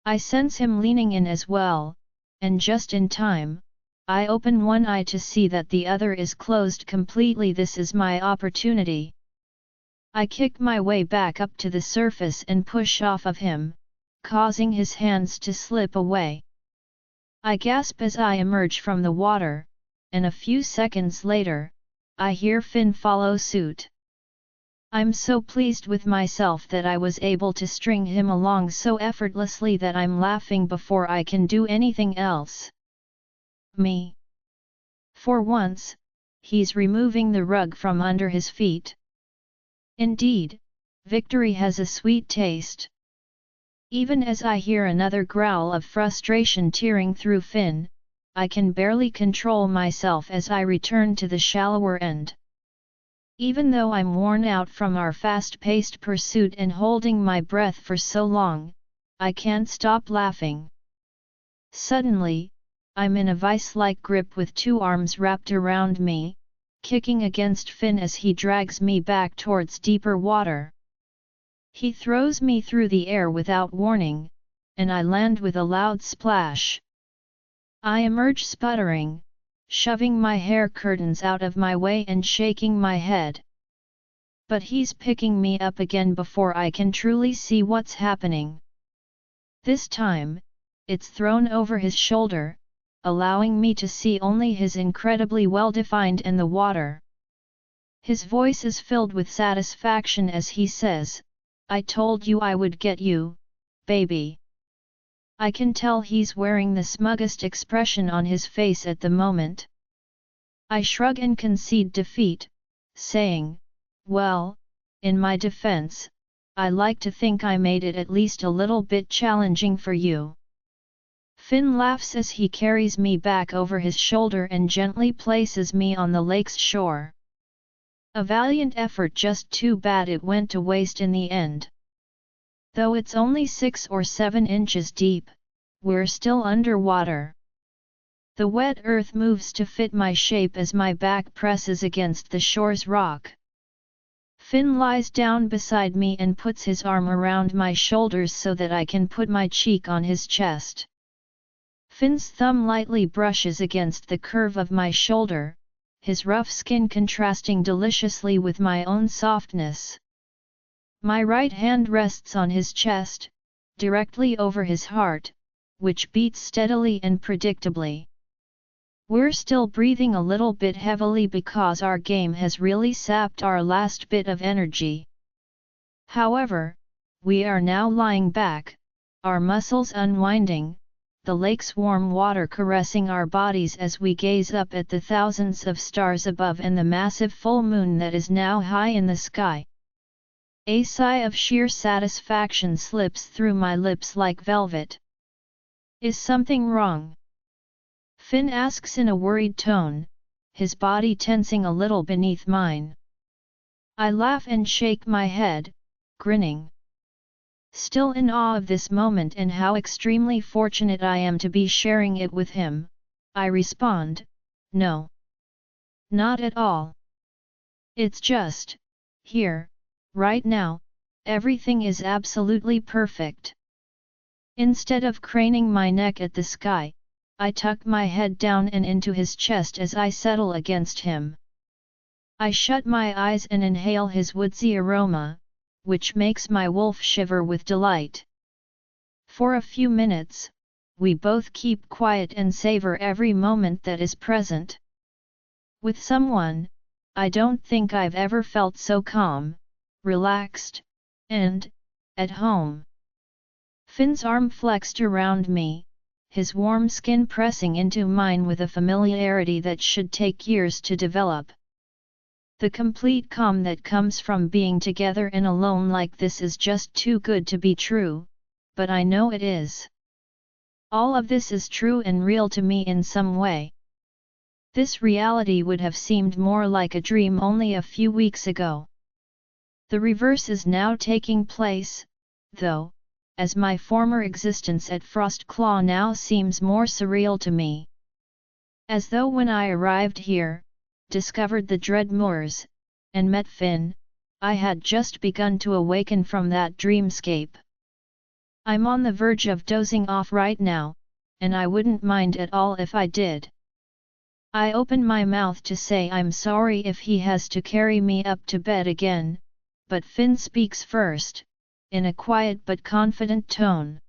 S1: I sense him leaning in as well, and just in time, I open one eye to see that the other is closed completely. This is my opportunity. I kick my way back up to the surface and push off of him, causing his hands to slip away. I gasp as I emerge from the water, and a few seconds later, I hear Finn follow suit. I'm so pleased with myself that I was able to string him along so effortlessly that I'm laughing before I can do anything else. Me. For once, he's removing the rug from under his feet. Indeed, victory has a sweet taste. Even as I hear another growl of frustration tearing through Finn, I can barely control myself as I return to the shallower end. Even though I'm worn out from our fast-paced pursuit and holding my breath for so long, I can't stop laughing. Suddenly, I'm in a vice-like grip with two arms wrapped around me, kicking against Finn as he drags me back towards deeper water. He throws me through the air without warning, and I land with a loud splash. I emerge sputtering, shoving my hair curtains out of my way and shaking my head. But he's picking me up again before I can truly see what's happening. This time, it's thrown over his shoulder, allowing me to see only his incredibly well-defined and the water. His voice is filled with satisfaction as he says, "I told you I would get you, baby." I can tell he's wearing the smuggest expression on his face at the moment. I shrug and concede defeat, saying, "Well, in my defense, I like to think I made it at least a little bit challenging for you." Finn laughs as he carries me back over his shoulder and gently places me on the lake's shore. A valiant effort, just too bad it went to waste in the end. Though it's only 6 or 7 inches deep, we're still underwater. The wet earth moves to fit my shape as my back presses against the shore's rock. Finn lies down beside me and puts his arm around my shoulders so that I can put my cheek on his chest. Finn's thumb lightly brushes against the curve of my shoulder, his rough skin contrasting deliciously with my own softness. My right hand rests on his chest, directly over his heart, which beats steadily and predictably. We're still breathing a little bit heavily because our game has really sapped our last bit of energy. However, we are now lying back, our muscles unwinding, the lake's warm water caressing our bodies as we gaze up at the thousands of stars above and the massive full moon that is now high in the sky. A sigh of sheer satisfaction slips through my lips like velvet. "Is something wrong?" Finn asks in a worried tone, his body tensing a little beneath mine. I laugh and shake my head, grinning. Still in awe of this moment and how extremely fortunate I am to be sharing it with him, I respond, "No. Not at all. It's just, here, right now, everything is absolutely perfect." Instead of craning my neck at the sky, I tuck my head down and into his chest as I settle against him. I shut my eyes and inhale his woodsy aroma, which makes my wolf shiver with delight. For a few minutes, we both keep quiet and savor every moment that is present. With someone, I don't think I've ever felt so calm, relaxed, and at home. Finn's arm flexed around me, his warm skin pressing into mine with a familiarity that should take years to develop. The complete calm that comes from being together and alone like this is just too good to be true, but I know it is. All of this is true and real to me in some way. This reality would have seemed more like a dream only a few weeks ago. The reverse is now taking place, though, as my former existence at Frostclaw now seems more surreal to me. As though when I arrived here, discovered the Dread Moors, and met Finn, I had just begun to awaken from that dreamscape. I'm on the verge of dozing off right now, and I wouldn't mind at all if I did. I open my mouth to say I'm sorry if he has to carry me up to bed again, but Finn speaks first, in a quiet but confident tone.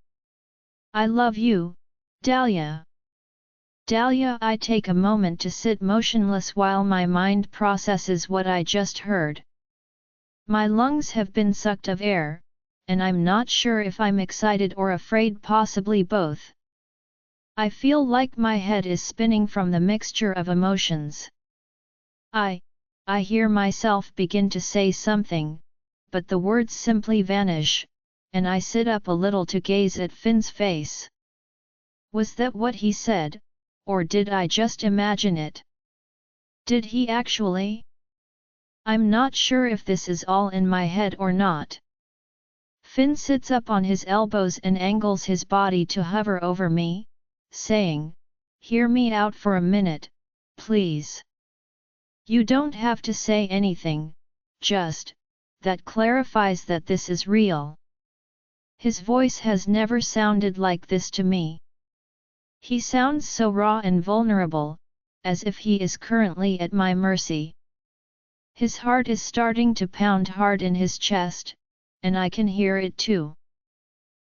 S1: "I love you, Dahlia." Dahlia. I take a moment to sit motionless while my mind processes what I just heard. My lungs have been sucked of air, and I'm not sure if I'm excited or afraid, possibly both. I feel like my head is spinning from the mixture of emotions. I hear myself begin to say something, but the words simply vanish, and I sit up a little to gaze at Finn's face. Was that what he said? Or did I just imagine it? Did he actually? I'm not sure if this is all in my head or not. Finn sits up on his elbows and angles his body to hover over me, saying, "Hear me out for a minute, please. You don't have to say anything, just, that clarifies that this is real." His voice has never sounded like this to me. He sounds so raw and vulnerable, as if he is currently at my mercy. His heart is starting to pound hard in his chest, and I can hear it too.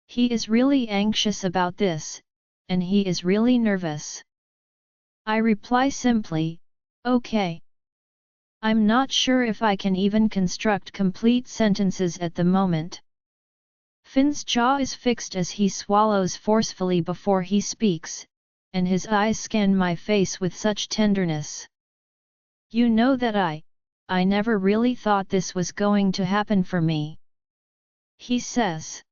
S1: He is really anxious about this, and he is really nervous. I reply simply, okay. I'm not sure if I can even construct complete sentences at the moment. Finn's jaw is fixed as he swallows forcefully before he speaks, and his eyes scan my face with such tenderness. You know that I never really thought this was going to happen for me. He says.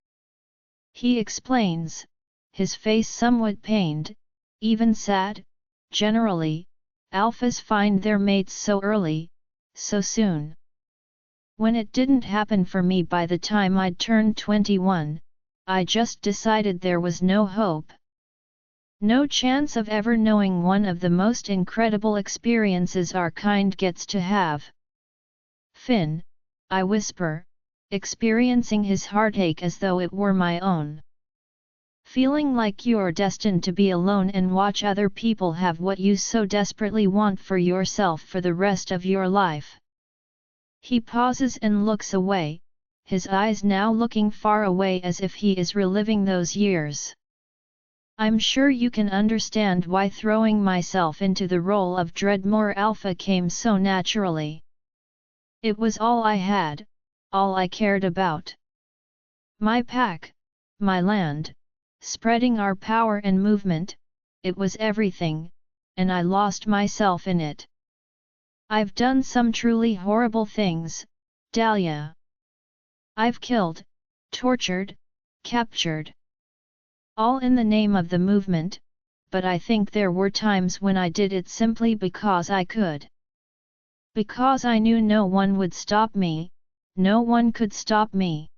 S1: He explains, his face somewhat pained, even sad. Generally, alphas find their mates so early, so soon. When it didn't happen for me by the time I'd turned 21, I just decided there was no hope. No chance of ever knowing one of the most incredible experiences our kind gets to have. Finn, I whisper, experiencing his heartache as though it were my own. Feeling like you're destined to be alone and watch other people have what you so desperately want for yourself for the rest of your life. He pauses and looks away, his eyes now looking far away as if he is reliving those years. I'm sure you can understand why throwing myself into the role of Dreadmore Alpha came so naturally. It was all I had, all I cared about. My pack, my land, spreading our power and movement, it was everything, and I lost myself in it. I've done some truly horrible things, Dahlia. I've killed, tortured, captured. All in the name of the movement, but I think there were times when I did it simply because I could. Because I knew no one would stop me, no one could stop me.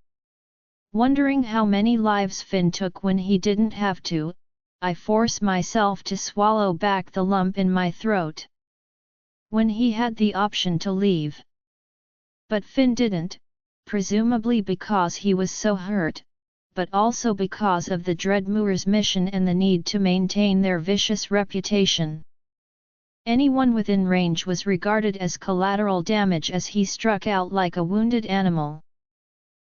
S1: Wondering how many lives Finn took when he didn't have to, I force myself to swallow back the lump in my throat. When he had the option to leave. But Finn didn't, presumably because he was so hurt, but also because of the Dreadmoor's mission and the need to maintain their vicious reputation. Anyone within range was regarded as collateral damage as he struck out like a wounded animal.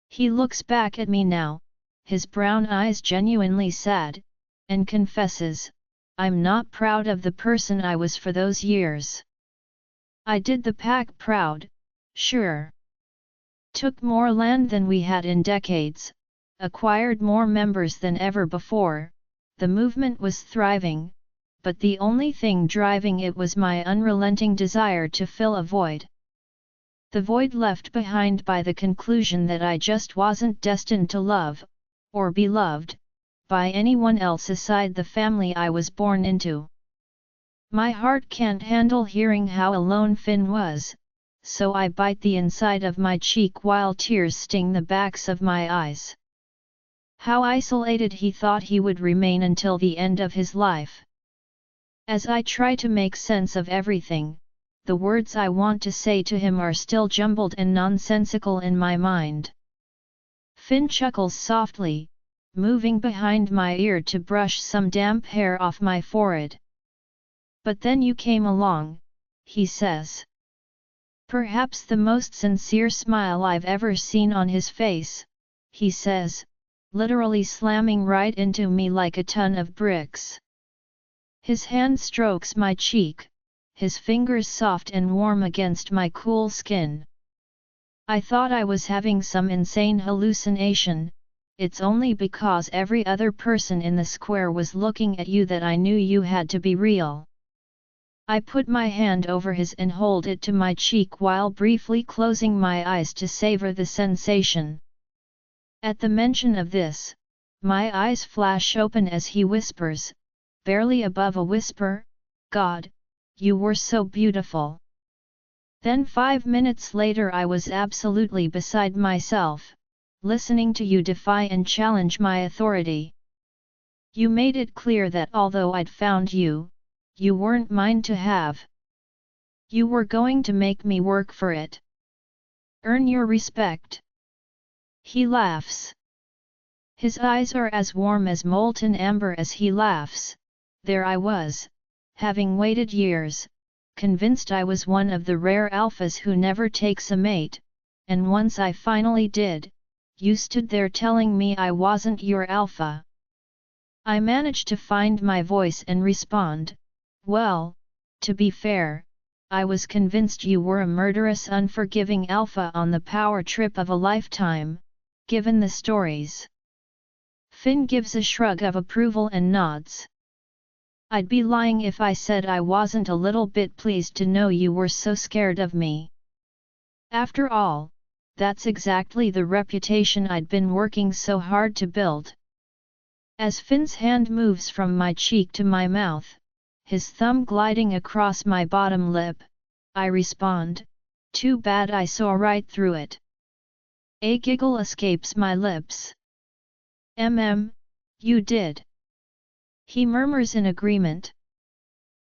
S1: He looks back at me now, his brown eyes genuinely sad, and confesses, I'm not proud of the person I was for those years. I did the pack proud, sure. Took more land than we had in decades, acquired more members than ever before, the movement was thriving, but the only thing driving it was my unrelenting desire to fill a void. The void left behind by the conclusion that I just wasn't destined to love, or be loved, by anyone else aside the family I was born into. My heart can't handle hearing how alone Finn was, so I bite the inside of my cheek while tears sting the backs of my eyes. How isolated he thought he would remain until the end of his life. As I try to make sense of everything, the words I want to say to him are still jumbled and nonsensical in my mind. Finn chuckles softly, moving behind my ear to brush some damp hair off my forehead. But then you came along, he says. Perhaps the most sincere smile I've ever seen on his face, he says, literally slamming right into me like a ton of bricks. His hand strokes my cheek, his fingers soft and warm against my cool skin. I thought I was having some insane hallucination, it's only because every other person in the square was looking at you that I knew you had to be real. I put my hand over his and hold it to my cheek while briefly closing my eyes to savor the sensation. At the mention of this, my eyes flash open as he whispers, barely above a whisper, God, you were so beautiful. Then 5 minutes later I was absolutely beside myself, listening to you defy and challenge my authority. You made it clear that although I'd found you, you weren't mine to have. You were going to make me work for it. Earn your respect. He laughs. His eyes are as warm as molten amber as he laughs. There I was, having waited years, convinced I was one of the rare alphas who never takes a mate, and once I finally did, you stood there telling me I wasn't your alpha. I managed to find my voice and respond, well, to be fair, I was convinced you were a murderous unforgiving alpha on the power trip of a lifetime, given the stories. Finn gives a shrug of approval and nods. I'd be lying if I said I wasn't a little bit pleased to know you were so scared of me. After all, that's exactly the reputation I'd been working so hard to build. As Finn's hand moves from my cheek to my mouth, his thumb gliding across my bottom lip, I respond, too bad I saw right through it. A giggle escapes my lips. You did. He murmurs in agreement.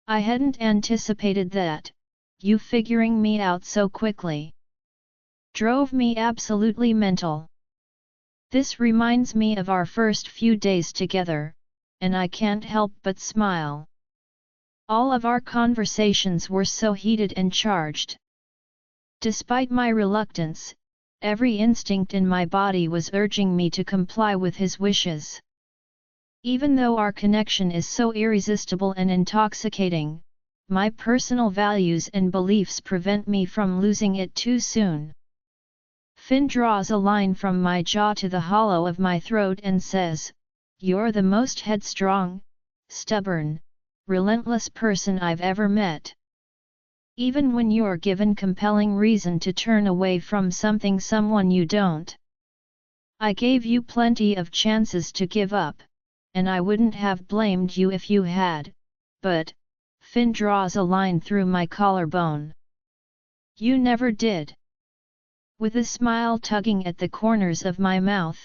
S1: I hadn't anticipated that, you figuring me out so quickly. Drove me absolutely mental. This reminds me of our first few days together, and I can't help but smile. All of our conversations were so heated and charged. Despite my reluctance, every instinct in my body was urging me to comply with his wishes. Even though our connection is so irresistible and intoxicating, my personal values and beliefs prevent me from losing it too soon. Finn draws a line from my jaw to the hollow of my throat and says, "You're the most headstrong, stubborn, relentless person I've ever met. Even when you're given compelling reason to turn away from someone you don't. I gave you plenty of chances to give up, and I wouldn't have blamed you if you had, but," Finn draws a line through my collarbone. "You never did." With a smile tugging at the corners of my mouth,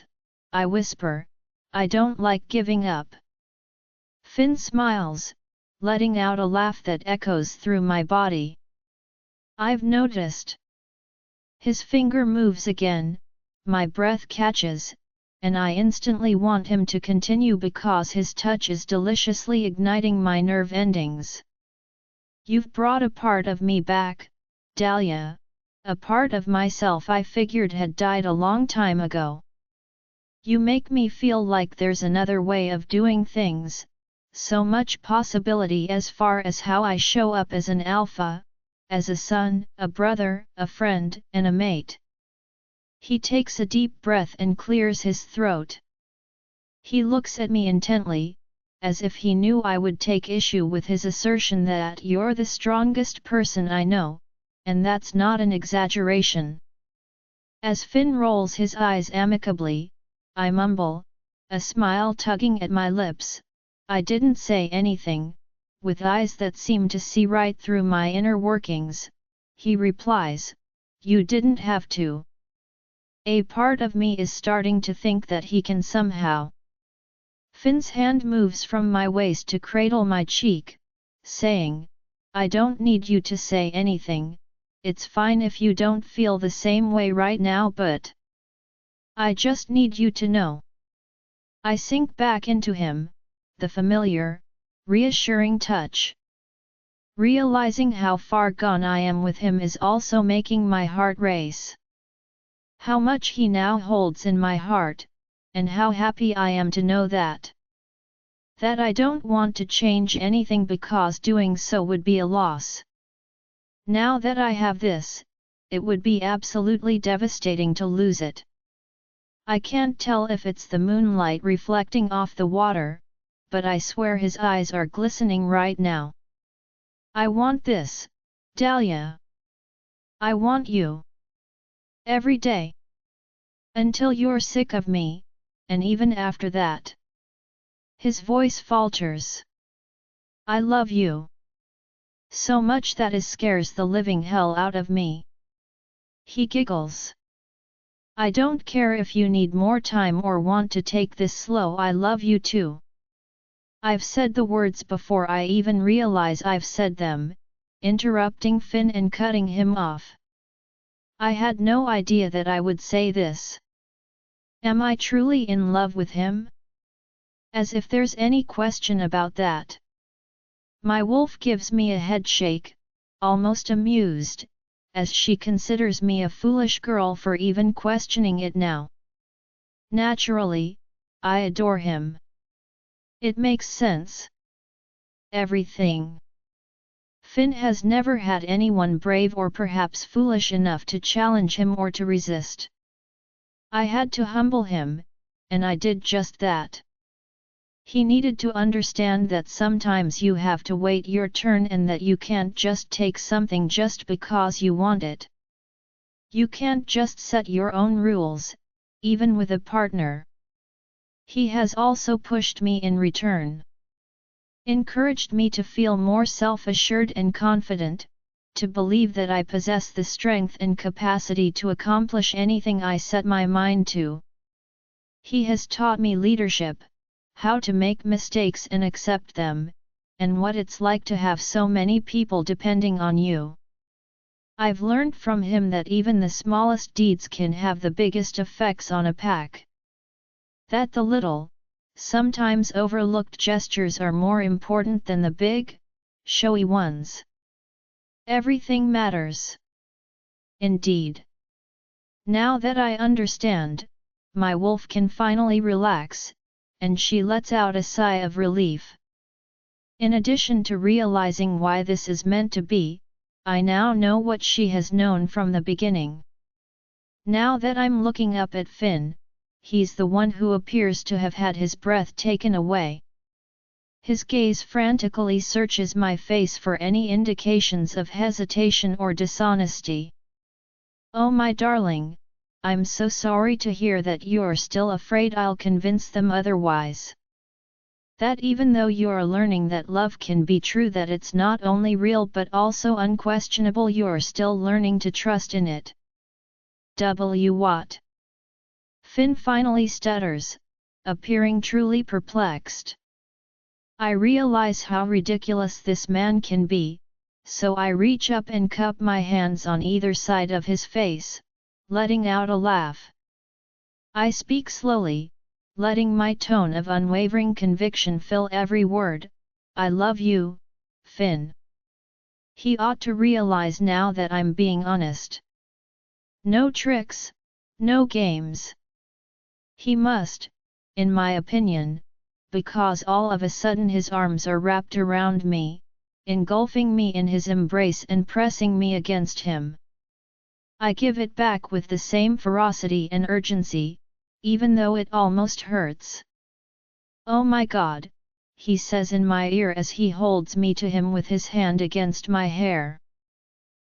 S1: I whisper, "I don't like giving up." Finn smiles, letting out a laugh that echoes through my body. "I've noticed." His finger moves again, my breath catches, and I instantly want him to continue because his touch is deliciously igniting my nerve endings. "You've brought a part of me back, Dahlia. A part of myself I figured had died a long time ago. You make me feel like there's another way of doing things, so much possibility as far as how I show up as an alpha, as a son, a brother, a friend, and a mate." He takes a deep breath and clears his throat. He looks at me intently, as if he knew I would take issue with his assertion that you're the strongest person I know, and that's not an exaggeration. As Finn rolls his eyes amicably, I mumble, a smile tugging at my lips, "I didn't say anything," with eyes that seem to see right through my inner workings. He replies, "You didn't have to." A part of me is starting to think that he can somehow. Finn's hand moves from my waist to cradle my cheek, saying, "I don't need you to say anything. It's fine if you don't feel the same way right now, but I just need you to know." I sink back into him, the familiar, reassuring touch. Realizing how far gone I am with him is also making my heart race. How much he now holds in my heart, and how happy I am to know that I don't want to change anything because doing so would be a loss. Now that I have this, it would be absolutely devastating to lose it. I can't tell if it's the moonlight reflecting off the water, but I swear his eyes are glistening right now. "I want this, Dahlia. I want you. Every day. Until you're sick of me, and even after that." His voice falters. "I love you. So much that it scares the living hell out of me." He giggles. "I don't care if you need more time or want to take this slow, I love you too." I've said the words before I even realize I've said them, interrupting Finn and cutting him off. I had no idea that I would say this. Am I truly in love with him? As if there's any question about that. My wolf gives me a headshake, almost amused, as she considers me a foolish girl for even questioning it now. Naturally, I adore him. It makes sense. Everything. Finn has never had anyone brave or perhaps foolish enough to challenge him or to resist. I had to humble him, and I did just that. He needed to understand that sometimes you have to wait your turn and that you can't just take something just because you want it. You can't just set your own rules, even with a partner. He has also pushed me in return. Encouraged me to feel more self-assured and confident, to believe that I possess the strength and capacity to accomplish anything I set my mind to. He has taught me leadership, how to make mistakes and accept them, and what it's like to have so many people depending on you. I've learned from him that even the smallest deeds can have the biggest effects on a pack. That the little, sometimes overlooked gestures are more important than the big, showy ones. Everything matters. Indeed. Now that I understand, my wolf can finally relax, and she lets out a sigh of relief. In addition to realizing why this is meant to be, I now know what she has known from the beginning. Now that I'm looking up at Finn, he's the one who appears to have had his breath taken away. His gaze frantically searches my face for any indications of hesitation or dishonesty. Oh my darling, I'm so sorry to hear that you're still afraid I'll convince them otherwise. That even though you're learning that love can be true, that it's not only real but also unquestionable, you're still learning to trust in it. What? Finn finally stutters, appearing truly perplexed. I realize how ridiculous this man can be, so I reach up and cup my hands on either side of his face, letting out a laugh. I speak slowly, letting my tone of unwavering conviction fill every word. I love you, Finn. He ought to realize now that I'm being honest. No tricks, no games. He must, in my opinion, because all of a sudden his arms are wrapped around me, engulfing me in his embrace and pressing me against him. I give it back with the same ferocity and urgency, even though it almost hurts. Oh my God, he says in my ear as he holds me to him with his hand against my hair.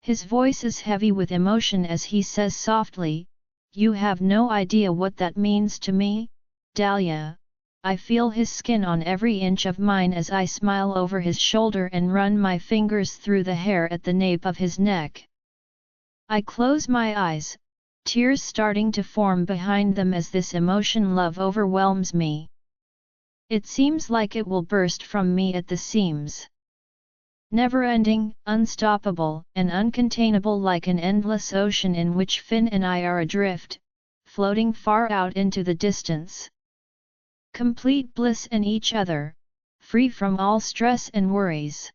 S1: His voice is heavy with emotion as he says softly, "You have no idea what that means to me, Dahlia." I feel his skin on every inch of mine as I smile over his shoulder and run my fingers through the hair at the nape of his neck. I close my eyes, tears starting to form behind them as this emotion love overwhelms me. It seems like it will burst from me at the seams. Never-ending, unstoppable, and uncontainable, like an endless ocean in which Finn and I are adrift, floating far out into the distance. Complete bliss in each other, free from all stress and worries.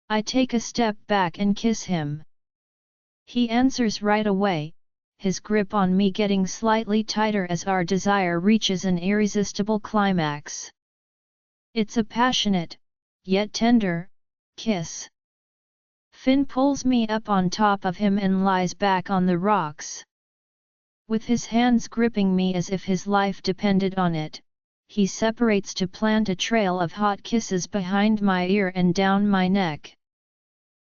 S1: I take a step back and kiss him. He answers right away, his grip on me getting slightly tighter as our desire reaches an irresistible climax. It's a passionate, yet tender, kiss. Finn pulls me up on top of him and lies back on the rocks. With his hands gripping me as if his life depended on it, he separates to plant a trail of hot kisses behind my ear and down my neck.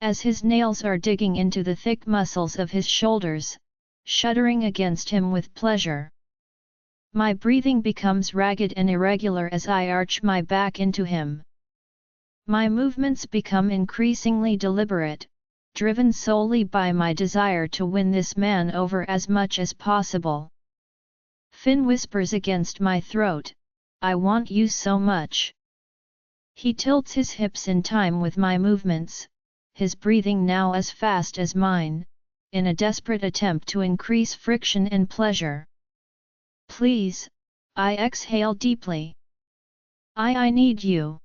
S1: As his nails are digging into the thick muscles of his shoulders, shuddering against him with pleasure. My breathing becomes ragged and irregular as I arch my back into him. My movements become increasingly deliberate, driven solely by my desire to win this man over as much as possible. Finn whispers against my throat, "I want you so much." He tilts his hips in time with my movements, his breathing now as fast as mine, in a desperate attempt to increase friction and pleasure. "Please," I exhale deeply. I need you.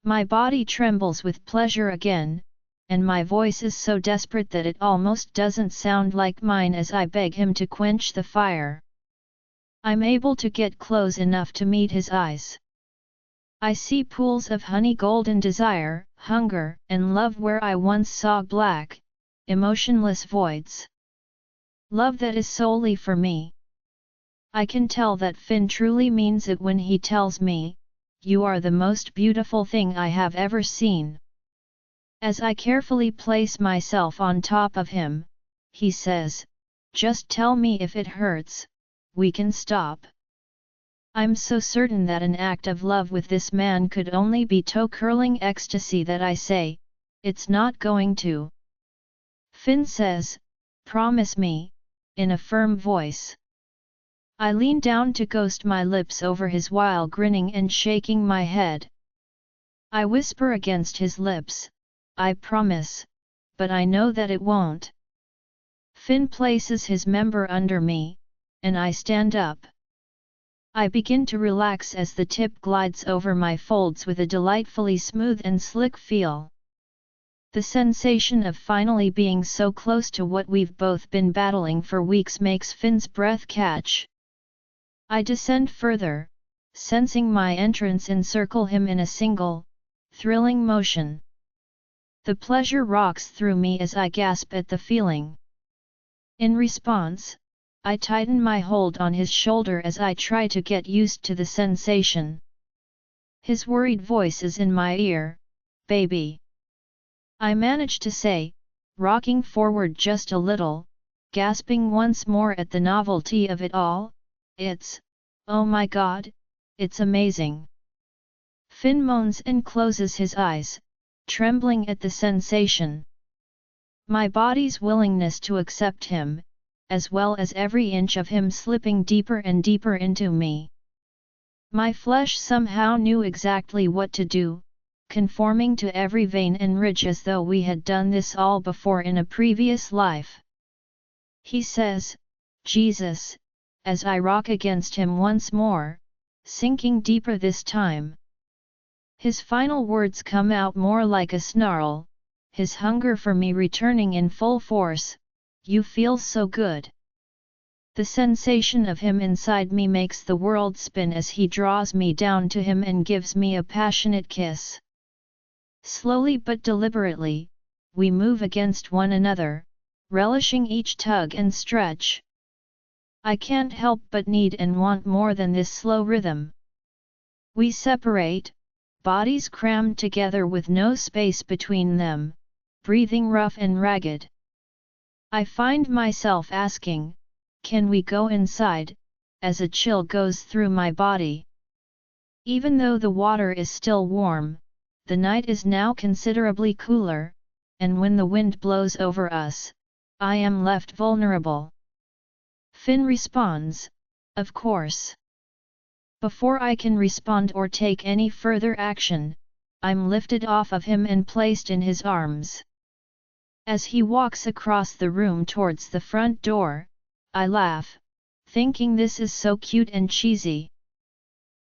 S1: My body trembles with pleasure again, and my voice is so desperate that it almost doesn't sound like mine as I beg him to quench the fire. I'm able to get close enough to meet his eyes. I see pools of honey golden desire, hunger, and love where I once saw black, emotionless voids. Love that is solely for me. I can tell that Finn truly means it when he tells me, "You are the most beautiful thing I have ever seen." As I carefully place myself on top of him, he says, "Just tell me if it hurts, we can stop." I'm so certain that an act of love with this man could only be toe-curling ecstasy that I say, "It's not going to." Finn says, "Promise me," in a firm voice. I lean down to ghost my lips over his while grinning and shaking my head. I whisper against his lips, "I promise, but I know that it won't." Finn places his member under me, and I stand up. I begin to relax as the tip glides over my folds with a delightfully smooth and slick feel. The sensation of finally being so close to what we've both been battling for weeks makes Finn's breath catch. I descend further, sensing my entrance encircle him in a single, thrilling motion. The pleasure rocks through me as I gasp at the feeling. In response, I tighten my hold on his shoulder as I try to get used to the sensation. His worried voice is in my ear, "Baby." I manage to say, rocking forward just a little, gasping once more at the novelty of it all, "Oh my God, it's amazing." Finn moans and closes his eyes, trembling at the sensation. My body's willingness to accept him, as well as every inch of him slipping deeper and deeper into me. My flesh somehow knew exactly what to do, conforming to every vein and ridge as though we had done this all before in a previous life. He says, "Jesus," as I rock against him once more, sinking deeper this time. His final words come out more like a snarl, his hunger for me returning in full force, "You feel so good." The sensation of him inside me makes the world spin as he draws me down to him and gives me a passionate kiss. Slowly but deliberately, we move against one another, relishing each tug and stretch. I can't help but need and want more than this slow rhythm. We separate, bodies crammed together with no space between them, breathing rough and ragged. I find myself asking, "Can we go inside?" as a chill goes through my body. Even though the water is still warm, the night is now considerably cooler, and when the wind blows over us, I am left vulnerable. Finn responds, "Of course." Before I can respond or take any further action, I'm lifted off of him and placed in his arms. As he walks across the room towards the front door, I laugh, thinking this is so cute and cheesy.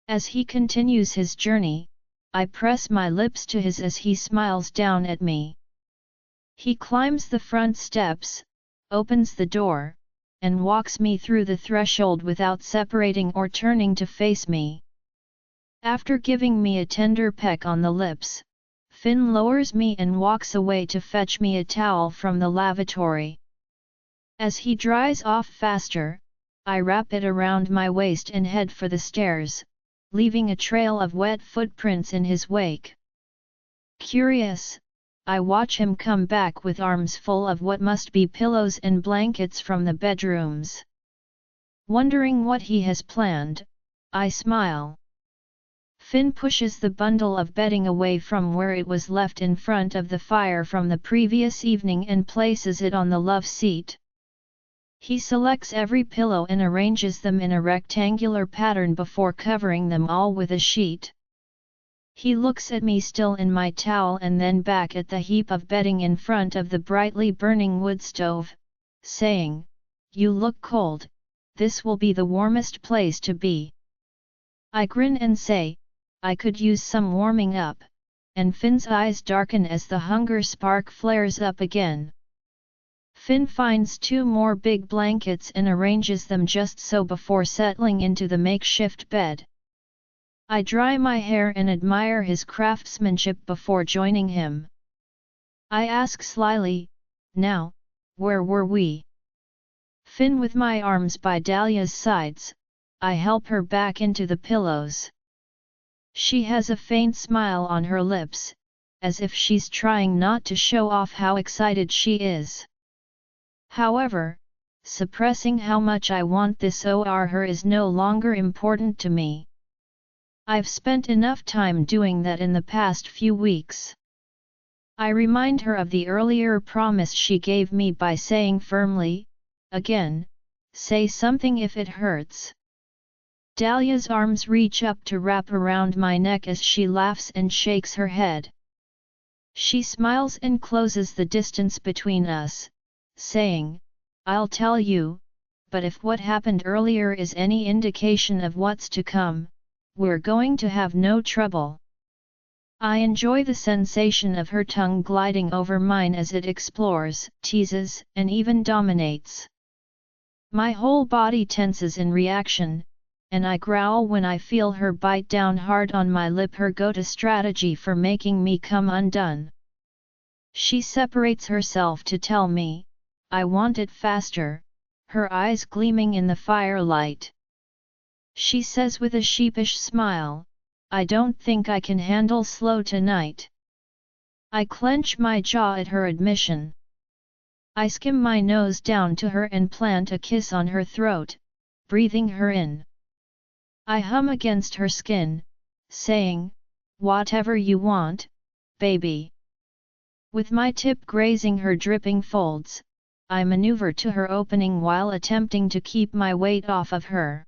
S1: As he continues his journey, I press my lips to his as he smiles down at me. He climbs the front steps, opens the door, and walks me through the threshold without separating or turning to face me. After giving me a tender peck on the lips, Finn lowers me and walks away to fetch me a towel from the lavatory. As he dries off faster, I wrap it around my waist and head for the stairs, leaving a trail of wet footprints in his wake. Curious, I watch him come back with arms full of what must be pillows and blankets from the bedrooms. Wondering what he has planned, I smile. Finn pushes the bundle of bedding away from where it was left in front of the fire from the previous evening and places it on the love seat. He selects every pillow and arranges them in a rectangular pattern before covering them all with a sheet. He looks at me still in my towel and then back at the heap of bedding in front of the brightly burning wood stove, saying, "You look cold, this will be the warmest place to be." I grin and say, "I could use some warming up, and Finn's eyes darken as the hunger spark flares up again. Finn finds 2 more big blankets and arranges them just so before settling into the makeshift bed. I dry my hair and admire his craftsmanship before joining him. I ask slyly, "Now, where were we?" Finn with my arms by Dahlia's sides, I help her back into the pillows. She has a faint smile on her lips, as if she's trying not to show off how excited she is. However, suppressing how much I want this or her is no longer important to me. I've spent enough time doing that in the past few weeks. I remind her of the earlier promise she gave me by saying firmly, "Again, say something if it hurts." Dahlia's arms reach up to wrap around my neck as she laughs and shakes her head. She smiles and closes the distance between us, saying, "I'll tell you, but if what happened earlier is any indication of what's to come, we're going to have no trouble." I enjoy the sensation of her tongue gliding over mine as it explores, teases, and even dominates. My whole body tenses in reaction, and I growl when I feel her bite down hard on my lip, her go-to strategy for making me come undone. She separates herself to tell me, "I want it faster," her eyes gleaming in the firelight. She says with a sheepish smile, "I don't think I can handle slow tonight." I clench my jaw at her admission. I skim my nose down to her and plant a kiss on her throat, breathing her in. I hum against her skin, saying, "Whatever you want, baby." With my tip grazing her dripping folds, I maneuver to her opening while attempting to keep my weight off of her.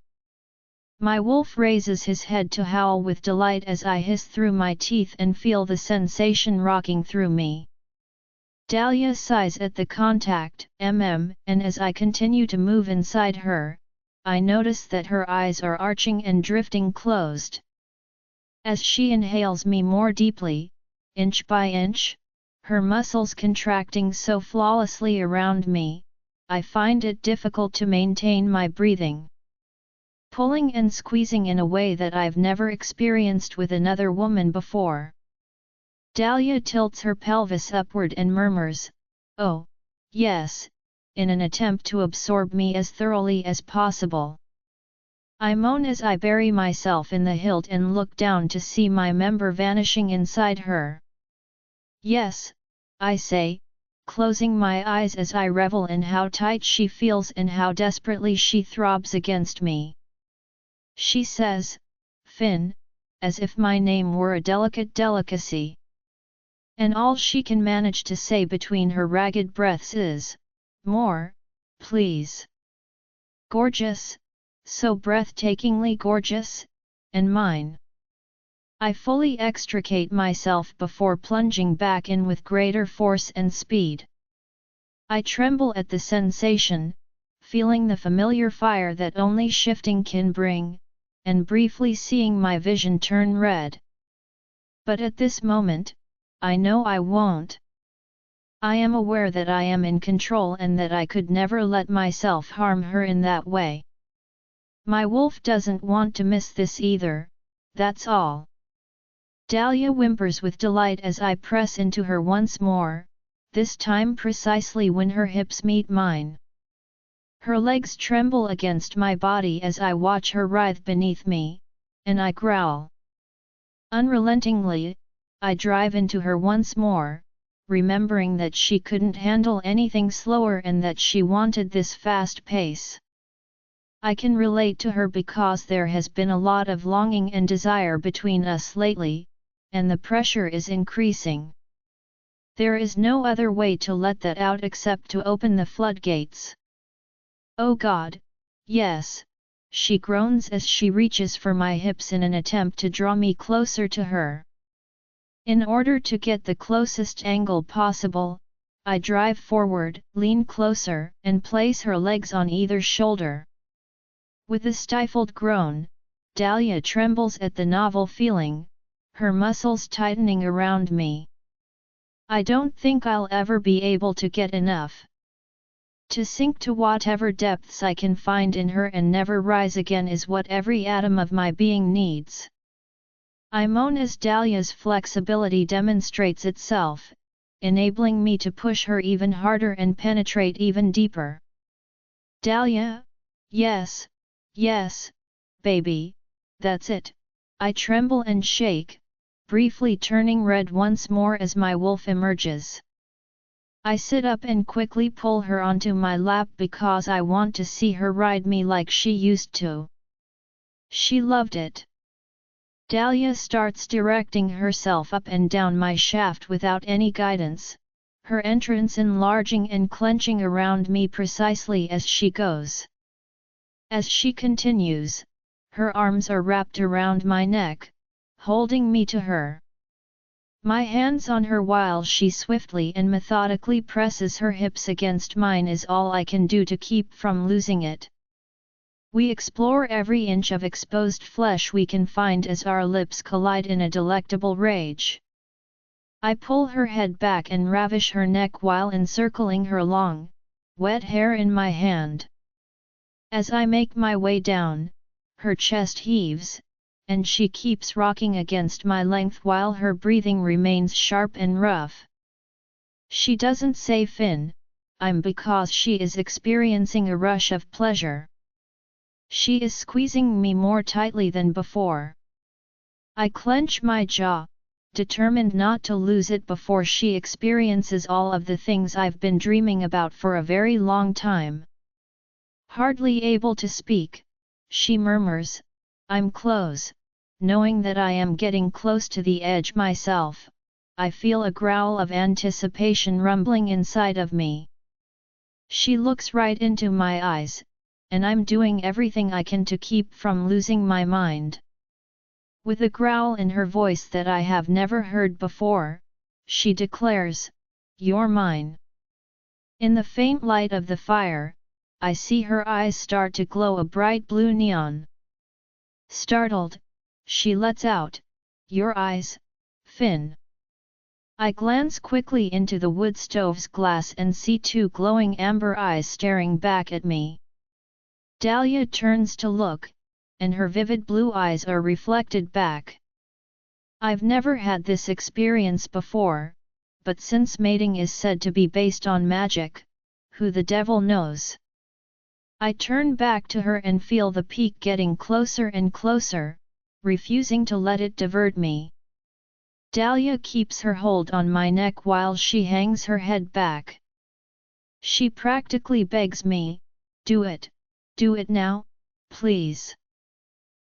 S1: My wolf raises his head to howl with delight as I hiss through my teeth and feel the sensation rocking through me. Dahlia sighs at the contact, and as I continue to move inside her, I notice that her eyes are arching and drifting closed. As she inhales me more deeply, inch by inch, her muscles contracting so flawlessly around me, I find it difficult to maintain my breathing. Pulling and squeezing in a way that I've never experienced with another woman before. Dahlia tilts her pelvis upward and murmurs, "Oh, yes," in an attempt to absorb me as thoroughly as possible. I moan as I bury myself in the hilt and look down to see my member vanishing inside her. "Yes," I say, closing my eyes as I revel in how tight she feels and how desperately she throbs against me. She says, "Finn," as if my name were a delicate delicacy. And all she can manage to say between her ragged breaths is, "More, please." Gorgeous, so breathtakingly gorgeous, and mine. I fully extricate myself before plunging back in with greater force and speed. I tremble at the sensation, feeling the familiar fire that only shifting can bring, and briefly seeing my vision turn red. But at this moment, I know I won't. I am aware that I am in control and that I could never let myself harm her in that way. My wolf doesn't want to miss this either, that's all. Dahlia whimpers with delight as I press into her once more, this time precisely when her hips meet mine. Her legs tremble against my body as I watch her writhe beneath me, and I growl. Unrelentingly, I drive into her once more, remembering that she couldn't handle anything slower and that she wanted this fast pace. I can relate to her because there has been a lot of longing and desire between us lately, and the pressure is increasing. There is no other way to let that out except to open the floodgates. "Oh God, yes," she groans as she reaches for my hips in an attempt to draw me closer to her. In order to get the closest angle possible, I drive forward, lean closer, and place her legs on either shoulder. With a stifled groan, Dahlia trembles at the novel feeling, her muscles tightening around me. I don't think I'll ever be able to get enough. To sink to whatever depths I can find in her and never rise again is what every atom of my being needs. I moan as Dahlia's flexibility demonstrates itself, enabling me to push her even harder and penetrate even deeper. Dahlia, yes, yes, baby, that's it. I tremble and shake, briefly turning red once more as my wolf emerges. I sit up and quickly pull her onto my lap because I want to see her ride me like she used to. She loved it. Dahlia starts directing herself up and down my shaft without any guidance, her entrance enlarging and clenching around me precisely as she goes. As she continues, her arms are wrapped around my neck, holding me to her. My hands on her while she swiftly and methodically presses her hips against mine is all I can do to keep from losing it. We explore every inch of exposed flesh we can find as our lips collide in a delectable rage. I pull her head back and ravish her neck while encircling her long, wet hair in my hand. As I make my way down, her chest heaves, and she keeps rocking against my length while her breathing remains sharp and rough. She doesn't say "Finn, I'm" because she is experiencing a rush of pleasure. She is squeezing me more tightly than before. I clench my jaw, determined not to lose it before she experiences all of the things I've been dreaming about for a very long time. Hardly able to speak, she murmurs, "I'm close." Knowing that I am getting close to the edge myself, I feel a growl of anticipation rumbling inside of me. She looks right into my eyes, and I'm doing everything I can to keep from losing my mind. With a growl in her voice that I have never heard before, she declares, "You're mine." In the faint light of the fire, I see her eyes start to glow a bright blue neon. Startled, she lets out, "Your eyes, Finn." I glance quickly into the wood stove's glass and see two glowing amber eyes staring back at me. Dahlia turns to look, and her vivid blue eyes are reflected back. I've never had this experience before, but since mating is said to be based on magic, who the devil knows? I turn back to her and feel the peak getting closer and closer, refusing to let it divert me. Dahlia keeps her hold on my neck while she hangs her head back. She practically begs me, do it now, please."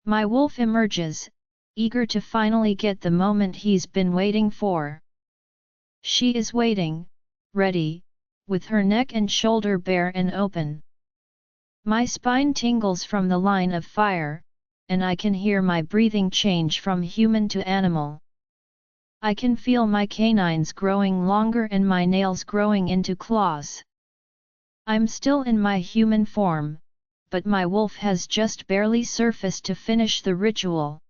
S1: My wolf emerges, eager to finally get the moment he's been waiting for. She is waiting, ready, with her neck and shoulder bare and open. My spine tingles from the line of fire, and I can hear my breathing change from human to animal. I can feel my canines growing longer and my nails growing into claws. I'm still in my human form, but my wolf has just barely surfaced to finish the ritual.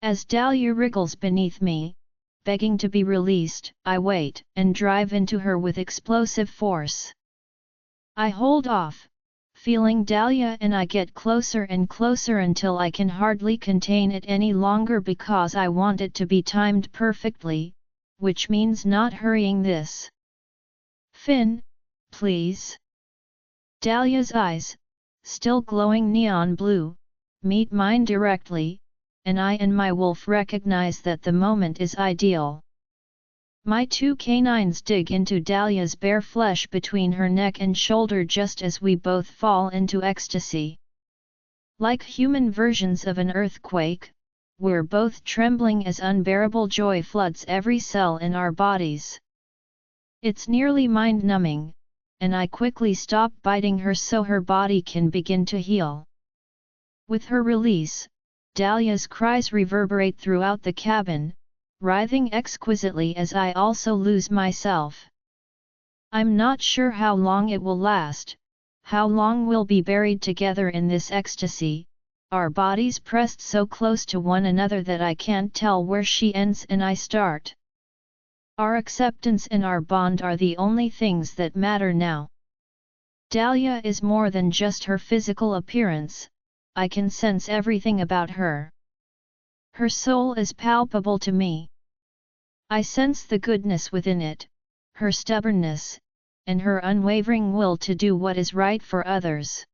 S1: As Dahlia wriggles beneath me, begging to be released, I wait and drive into her with explosive force. I hold off, feeling Dahlia, and I get closer and closer until I can hardly contain it any longer because I want it to be timed perfectly, which means not hurrying this. "Finn, please." Dahlia's eyes, still glowing neon blue, meet mine directly, and I and my wolf recognize that the moment is ideal. My two canines dig into Dahlia's bare flesh between her neck and shoulder just as we both fall into ecstasy. Like human versions of an earthquake, we're both trembling as unbearable joy floods every cell in our bodies. It's nearly mind-numbing, and I quickly stop biting her so her body can begin to heal. With her release, Dahlia's cries reverberate throughout the cabin, writhing exquisitely as I also lose myself. I'm not sure how long it will last, how long we'll be buried together in this ecstasy, our bodies pressed so close to one another that I can't tell where she ends and I start. Our acceptance and our bond are the only things that matter now. Dahlia is more than just her physical appearance, I can sense everything about her. Her soul is palpable to me. I sense the goodness within it, her stubbornness, and her unwavering will to do what is right for others.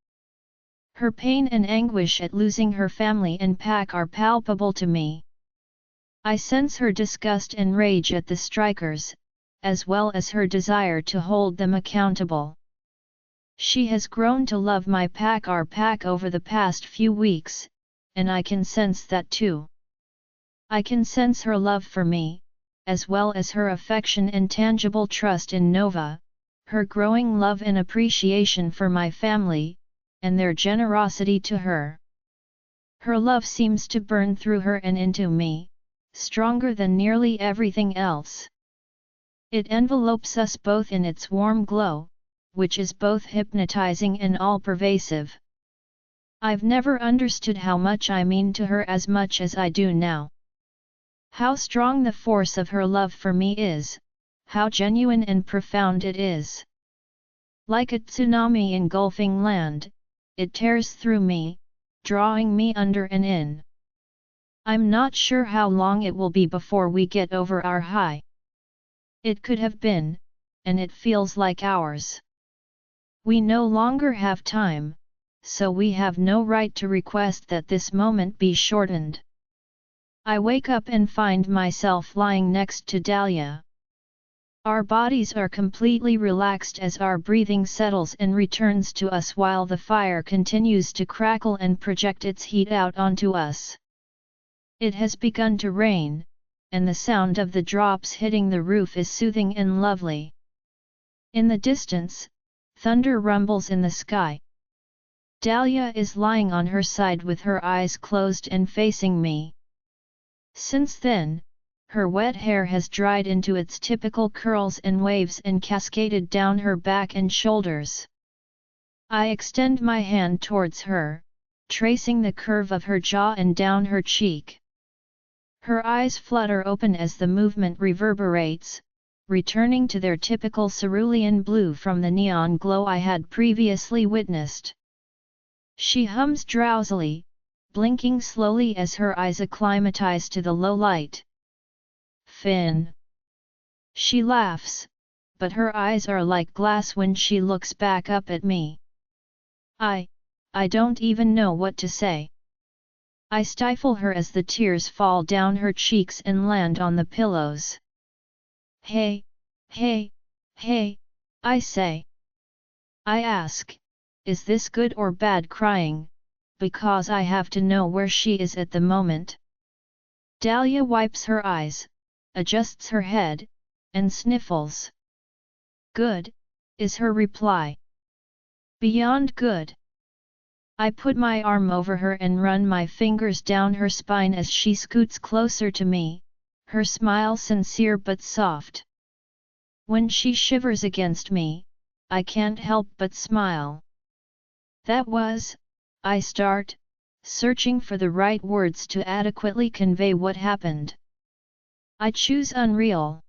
S1: Her pain and anguish at losing her family and pack are palpable to me. I sense her disgust and rage at the strikers, as well as her desire to hold them accountable. She has grown to love my pack, our pack, over the past few weeks, and I can sense that too. I can sense her love for me, as well as her affection and tangible trust in Nova, her growing love and appreciation for my family, and their generosity to her. Her love seems to burn through her and into me, stronger than nearly everything else. It envelopes us both in its warm glow, which is both hypnotizing and all-pervasive. I've never understood how much I mean to her as much as I do now. How strong the force of her love for me is, how genuine and profound it is. Like a tsunami engulfing land, it tears through me, drawing me under and in. I'm not sure how long it will be before we get over our high. It could have been, and it feels like hours. We no longer have time, so we have no right to request that this moment be shortened. I wake up and find myself lying next to Dahlia. Our bodies are completely relaxed as our breathing settles and returns to us while the fire continues to crackle and project its heat out onto us. It has begun to rain, and the sound of the drops hitting the roof is soothing and lovely. In the distance, thunder rumbles in the sky. Dahlia is lying on her side with her eyes closed and facing me. Since then, her wet hair has dried into its typical curls and waves and cascaded down her back and shoulders. I extend my hand towards her, tracing the curve of her jaw and down her cheek. Her eyes flutter open as the movement reverberates, returning to their typical cerulean blue from the neon glow I had previously witnessed. She hums drowsily, blinking slowly as her eyes acclimatize to the low light. Finn. She laughs, but her eyes are like glass when she looks back up at me. I don't even know what to say. I stifle her as the tears fall down her cheeks and land on the pillows. Hey, I say. I ask, is this good or bad crying, because I have to know where she is at the moment. Dahlia wipes her eyes, adjusts her head, and sniffles. Good, is her reply. Beyond good. I put my arm over her and run my fingers down her spine as she scoots closer to me, her smile sincere but soft. When she shivers against me, I can't help but smile. That was, I start, searching for the right words to adequately convey what happened. I choose unreal.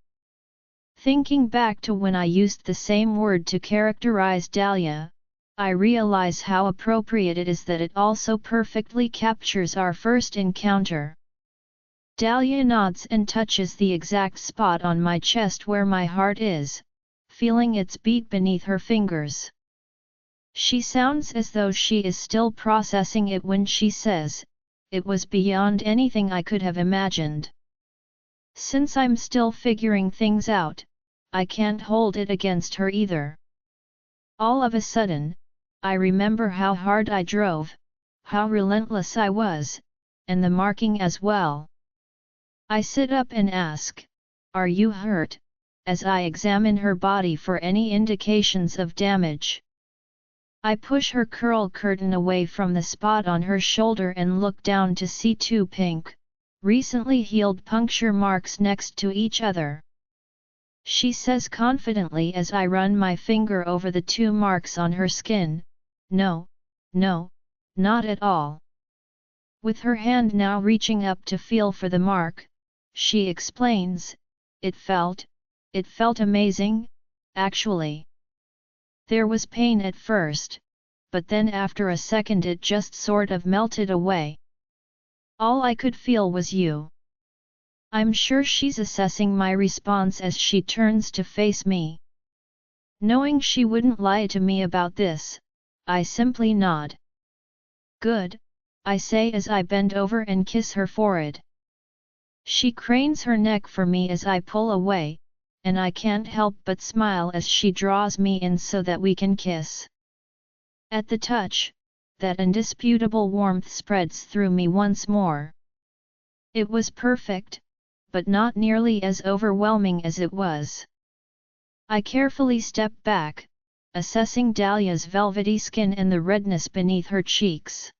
S1: Thinking back to when I used the same word to characterize Dahlia, I realize how appropriate it is that it also perfectly captures our first encounter. Dahlia nods and touches the exact spot on my chest where my heart is, feeling its beat beneath her fingers. She sounds as though she is still processing it when she says, "It was beyond anything I could have imagined." Since I'm still figuring things out, I can't hold it against her either. All of a sudden, I remember how hard I drove, how relentless I was, and the marking as well. I sit up and ask, "Are you hurt?" as I examine her body for any indications of damage. I push her curl curtain away from the spot on her shoulder and look down to see two pink, recently healed puncture marks next to each other. She says confidently as I run my finger over the two marks on her skin, "No, not at all. With her hand now reaching up to feel for the mark, she explains, it felt amazing, actually. There was pain at first, but then after a second it just sort of melted away. All I could feel was you. I'm sure she's assessing my response as she turns to face me. Knowing she wouldn't lie to me about this, I simply nod. Good, I say as I bend over and kiss her forehead. She cranes her neck for me as I pull away, and I can't help but smile as she draws me in so that we can kiss. At the touch, that indisputable warmth spreads through me once more. It was perfect, but not nearly as overwhelming as it was. I carefully step back, assessing Dahlia's velvety skin and the redness beneath her cheeks.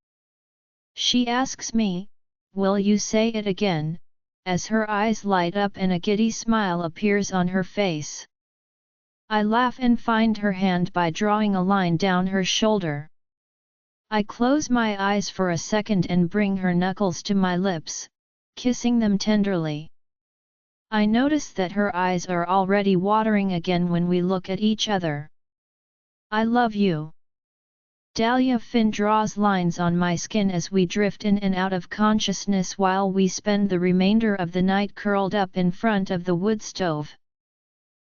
S1: She asks me, "Will you say it again?" as her eyes light up and a giddy smile appears on her face. I laugh and find her hand by drawing a line down her shoulder. I close my eyes for a second and bring her knuckles to my lips, kissing them tenderly. I notice that her eyes are already watering again when we look at each other. I love you. Dahlia Finn draws lines on my skin as we drift in and out of consciousness while we spend the remainder of the night curled up in front of the wood stove.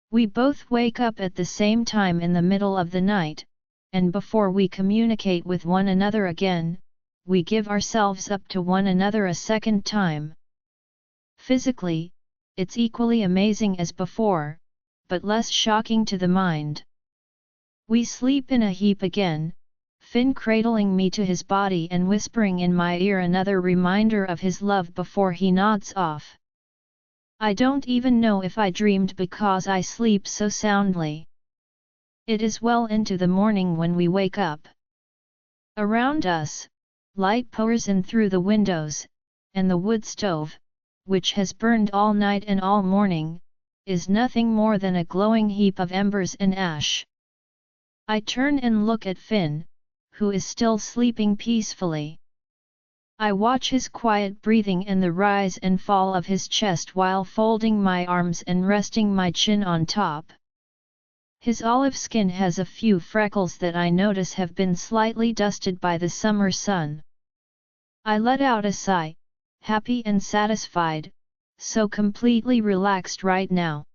S1: We both wake up at the same time in the middle of the night, and before we communicate with one another again, we give ourselves up to one another a second time. Physically, it's equally amazing as before, but less shocking to the mind. We sleep in a heap again, Finn cradling me to his body and whispering in my ear another reminder of his love before he nods off. I don't even know if I dreamed because I sleep so soundly. It is well into the morning when we wake up. Around us, light pours in through the windows, and the wood stove, which has burned all night and all morning, is nothing more than a glowing heap of embers and ash. I turn and look at Finn, who is still sleeping peacefully. I watch his quiet breathing and the rise and fall of his chest while folding my arms and resting my chin on top. His olive skin has a few freckles that I notice have been slightly dusted by the summer sun. I let out a sigh, happy and satisfied, so completely relaxed right now.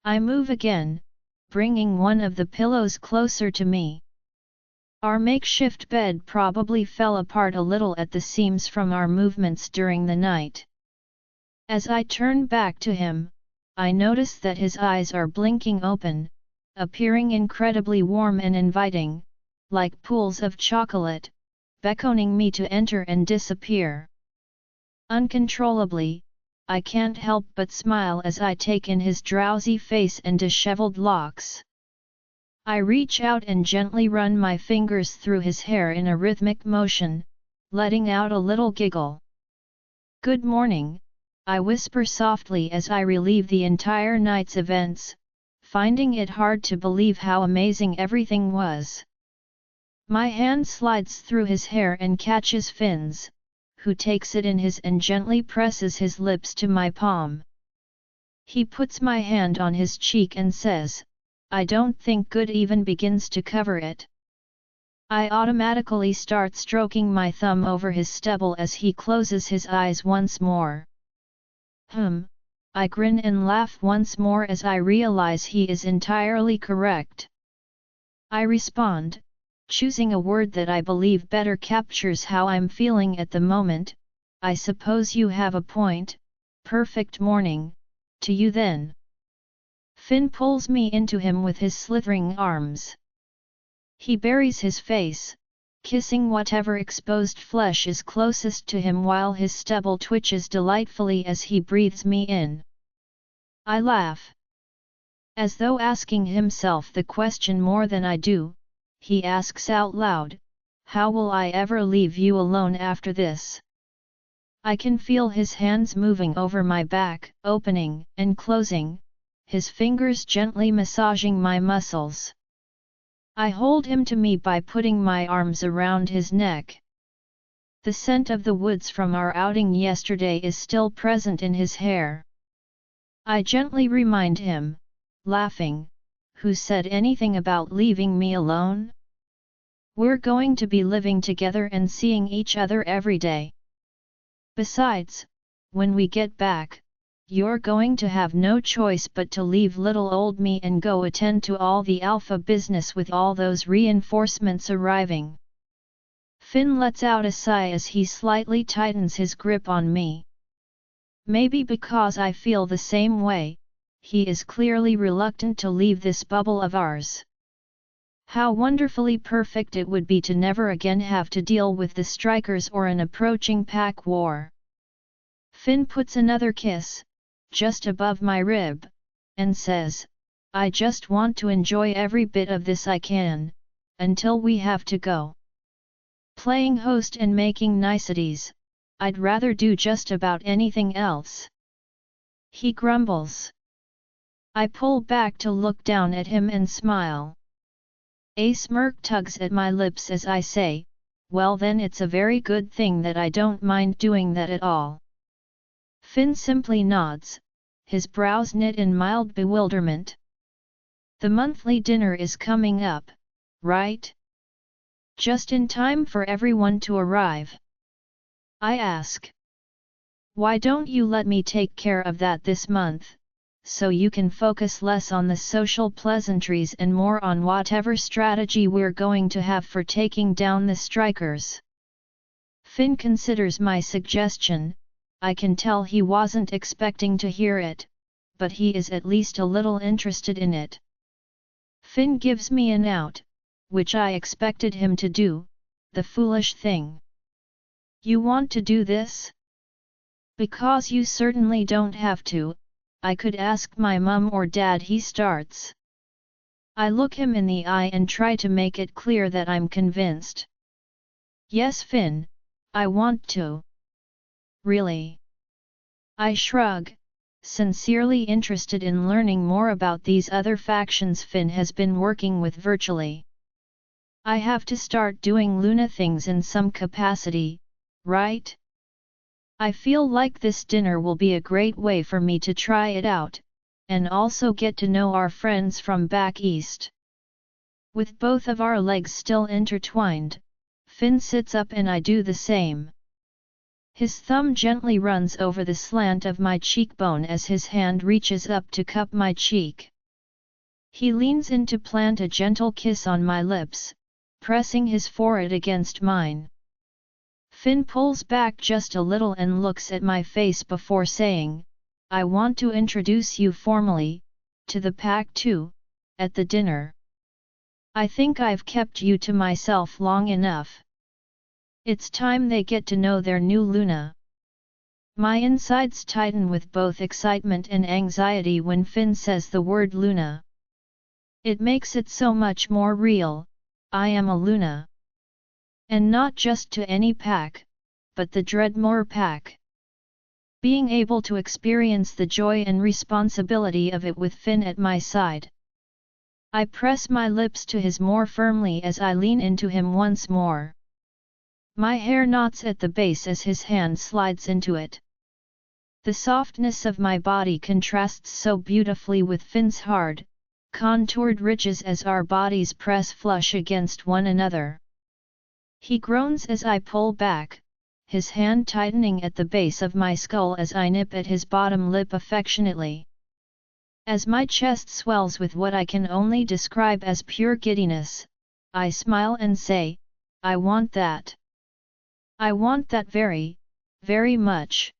S1: I move again, bringing one of the pillows closer to me. Our makeshift bed probably fell apart a little at the seams from our movements during the night. As I turn back to him, I notice that his eyes are blinking open, appearing incredibly warm and inviting, like pools of chocolate, beckoning me to enter and disappear. Uncontrollably, I can't help but smile as I take in his drowsy face and disheveled locks. I reach out and gently run my fingers through his hair in a rhythmic motion, letting out a little giggle. "Good morning," I whisper softly as I relive the entire night's events, finding it hard to believe how amazing everything was. My hand slides through his hair and catches Finn's, who takes it in his and gently presses his lips to my palm. He puts my hand on his cheek and says, "I don't think good even begins to cover it." I automatically start stroking my thumb over his stubble as he closes his eyes once more. I grin and laugh once more as I realize he is entirely correct. I respond, choosing a word that I believe better captures how I'm feeling at the moment. "I suppose you have a point. Perfect morning to you then." Finn pulls me into him with his slithering arms. He buries his face, kissing whatever exposed flesh is closest to him while his stubble twitches delightfully as he breathes me in. I laugh. As though asking himself the question more than I do, he asks out loud, "How will I ever leave you alone after this?" I can feel his hands moving over my back, opening and closing, his fingers gently massaging my muscles. I hold him to me by putting my arms around his neck. The scent of the woods from our outing yesterday is still present in his hair. I gently remind him, laughing, "Who said anything about leaving me alone? We're going to be living together and seeing each other every day. Besides, when we get back, you're going to have no choice but to leave little old me and go attend to all the alpha business with all those reinforcements arriving." Finn lets out a sigh as he slightly tightens his grip on me. Maybe because I feel the same way, he is clearly reluctant to leave this bubble of ours. How wonderfully perfect it would be to never again have to deal with the strikers or an approaching pack war. Finn puts another kiss, just above my rib, and says, "I just want to enjoy every bit of this I can, until we have to go. Playing host and making niceties, I'd rather do just about anything else." He grumbles. I pull back to look down at him and smile. A smirk tugs at my lips as I say, "Well then it's a very good thing that I don't mind doing that at all." Finn simply nods, his brows knit in mild bewilderment. "The monthly dinner is coming up, right? Just in time for everyone to arrive?" I ask. "Why don't you let me take care of that this month, so you can focus less on the social pleasantries and more on whatever strategy we're going to have for taking down the strikers?" Finn considers my suggestion. I can tell he wasn't expecting to hear it, but he is at least a little interested in it. Finn gives me an out, which I expected him to do, the foolish thing. "You want to do this? Because you certainly don't have to. I could ask my mum or dad," he starts. I look him in the eye and try to make it clear that I'm convinced. "Yes, Finn, I want to." "Really?" I shrug, sincerely interested in learning more about these other factions Finn has been working with virtually. I have to start doing Luna things in some capacity, right? I feel like this dinner will be a great way for me to try it out, and also get to know our friends from back east. With both of our legs still intertwined, Finn sits up and I do the same. His thumb gently runs over the slant of my cheekbone as his hand reaches up to cup my cheek. He leans in to plant a gentle kiss on my lips, pressing his forehead against mine. Finn pulls back just a little and looks at my face before saying, "I want to introduce you formally, to the pack too, at the dinner. I think I've kept you to myself long enough. It's time they get to know their new Luna." My insides tighten with both excitement and anxiety when Finn says the word Luna. It makes it so much more real. I am a Luna. And not just to any pack, but the Dreadmore pack. Being able to experience the joy and responsibility of it with Finn at my side. I press my lips to his more firmly as I lean into him once more. My hair knots at the base as his hand slides into it. The softness of my body contrasts so beautifully with Finn's hard, contoured ridges as our bodies press flush against one another. He groans as I pull back, his hand tightening at the base of my skull as I nip at his bottom lip affectionately. As my chest swells with what I can only describe as pure giddiness, I smile and say, "I want that. I want that very, very much."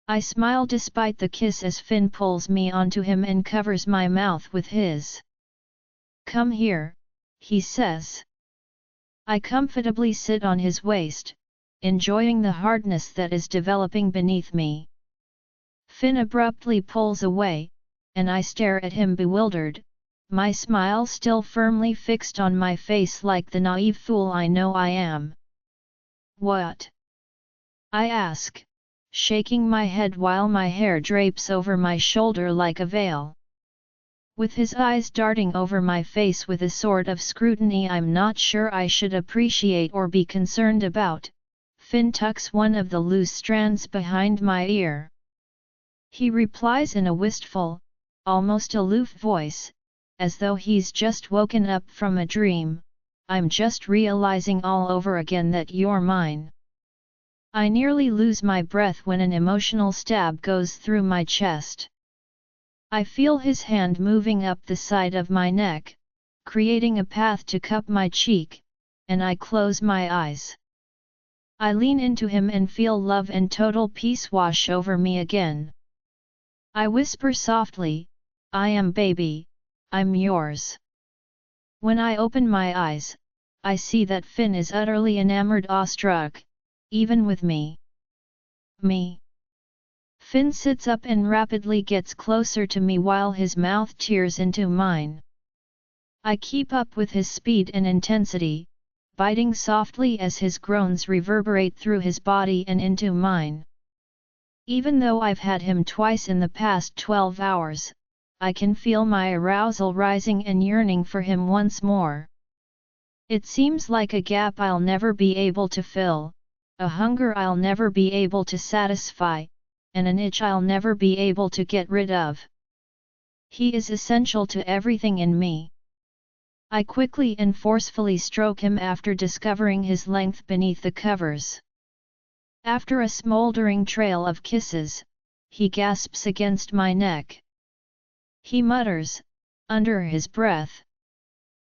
S1: I smile despite the kiss as Finn pulls me onto him and covers my mouth with his. "Come here," he says. I comfortably sit on his waist, enjoying the hardness that is developing beneath me. Finn abruptly pulls away, and I stare at him bewildered, my smile still firmly fixed on my face like the naive fool I know I am. "What?" I ask, shaking my head while my hair drapes over my shoulder like a veil. With his eyes darting over my face with a sort of scrutiny I'm not sure I should appreciate or be concerned about, Finn tucks one of the loose strands behind my ear. He replies in a wistful, almost aloof voice, as though he's just woken up from a dream, "I'm just realizing all over again that you're mine." I nearly lose my breath when an emotional stab goes through my chest. I feel his hand moving up the side of my neck, creating a path to cup my cheek, and I close my eyes. I lean into him and feel love and total peace wash over me again. I whisper softly, "I am baby, I'm yours." When I open my eyes, I see that Finn is utterly enamored, awestruck, even with me. Me. Finn sits up and rapidly gets closer to me while his mouth tears into mine. I keep up with his speed and intensity, biting softly as his groans reverberate through his body and into mine. Even though I've had him twice in the past 12 hours, I can feel my arousal rising and yearning for him once more. It seems like a gap I'll never be able to fill, a hunger I'll never be able to satisfy, and an itch I'll never be able to get rid of. He is essential to everything in me. I quickly and forcefully stroke him after discovering his length beneath the covers. After a smoldering trail of kisses, he gasps against my neck. He mutters, under his breath.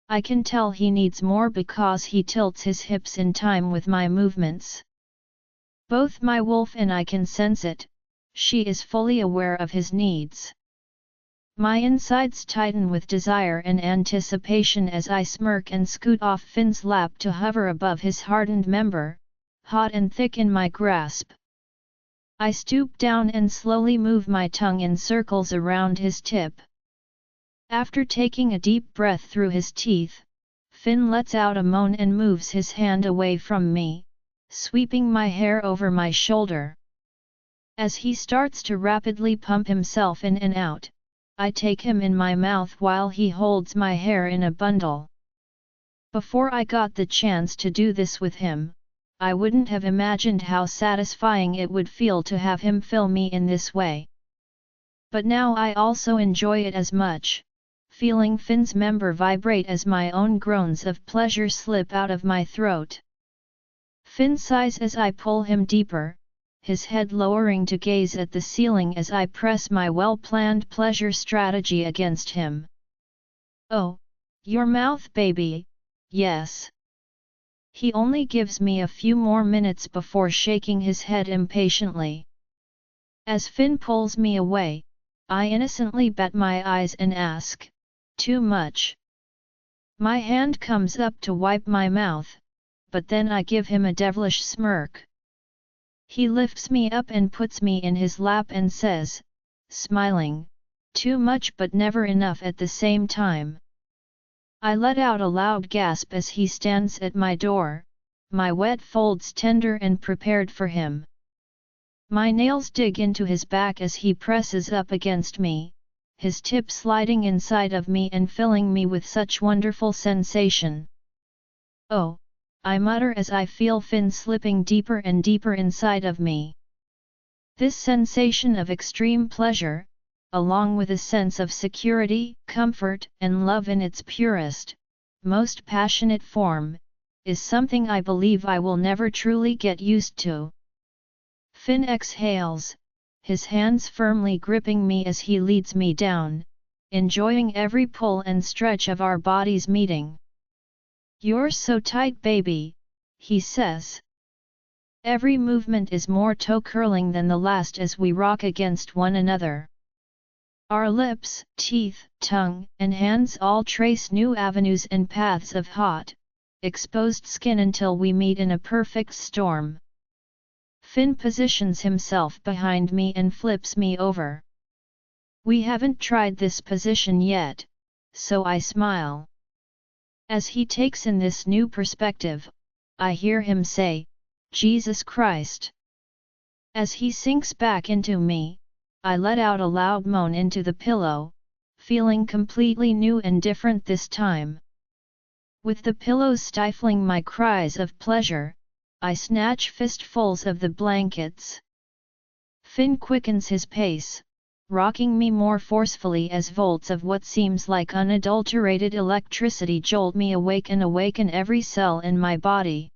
S1: I can tell he needs more because he tilts his hips in time with my movements. Both my wolf and I can sense it, she is fully aware of his needs. My insides tighten with desire and anticipation as I smirk and scoot off Finn's lap to hover above his hardened member, hot and thick in my grasp. I stoop down and slowly move my tongue in circles around his tip. After taking a deep breath through his teeth, Finn lets out a moan and moves his hand away from me, sweeping my hair over my shoulder. As he starts to rapidly pump himself in and out, I take him in my mouth while he holds my hair in a bundle. Before I got the chance to do this with him, I wouldn't have imagined how satisfying it would feel to have him fill me in this way. But now I also enjoy it as much, feeling Finn's member vibrate as my own groans of pleasure slip out of my throat. Finn sighs as I pull him deeper, his head lowering to gaze at the ceiling as I press my well-planned pleasure strategy against him. "Oh, your mouth, baby, yes." He only gives me a few more minutes before shaking his head impatiently. As Finn pulls me away, I innocently bat my eyes and ask, "Too much?" My hand comes up to wipe my mouth, but then I give him a devilish smirk. He lifts me up and puts me in his lap and says, smiling, "Too much but never enough at the same time." I let out a loud gasp as he stands at my door, my wet folds tender and prepared for him. My nails dig into his back as he presses up against me, his tip sliding inside of me and filling me with such wonderful sensation. "Oh," I mutter as I feel Finn slipping deeper and deeper inside of me. This sensation of extreme pleasure, along with a sense of security, comfort, and love in its purest, most passionate form, is something I believe I will never truly get used to. Finn exhales, his hands firmly gripping me as he leads me down, enjoying every pull and stretch of our bodies meeting. "You're so tight, baby," he says. Every movement is more toe-curling than the last as we rock against one another. Our lips, teeth, tongue, and hands all trace new avenues and paths of hot, exposed skin until we meet in a perfect storm. Finn positions himself behind me and flips me over. We haven't tried this position yet, so I smile. As he takes in this new perspective, I hear him say, "Jesus Christ." As he sinks back into me, I let out a loud moan into the pillow, feeling completely new and different this time. With the pillows stifling my cries of pleasure, I snatch fistfuls of the blankets. Finn quickens his pace, rocking me more forcefully as volts of what seems like unadulterated electricity jolt me awake and awaken every cell in my body.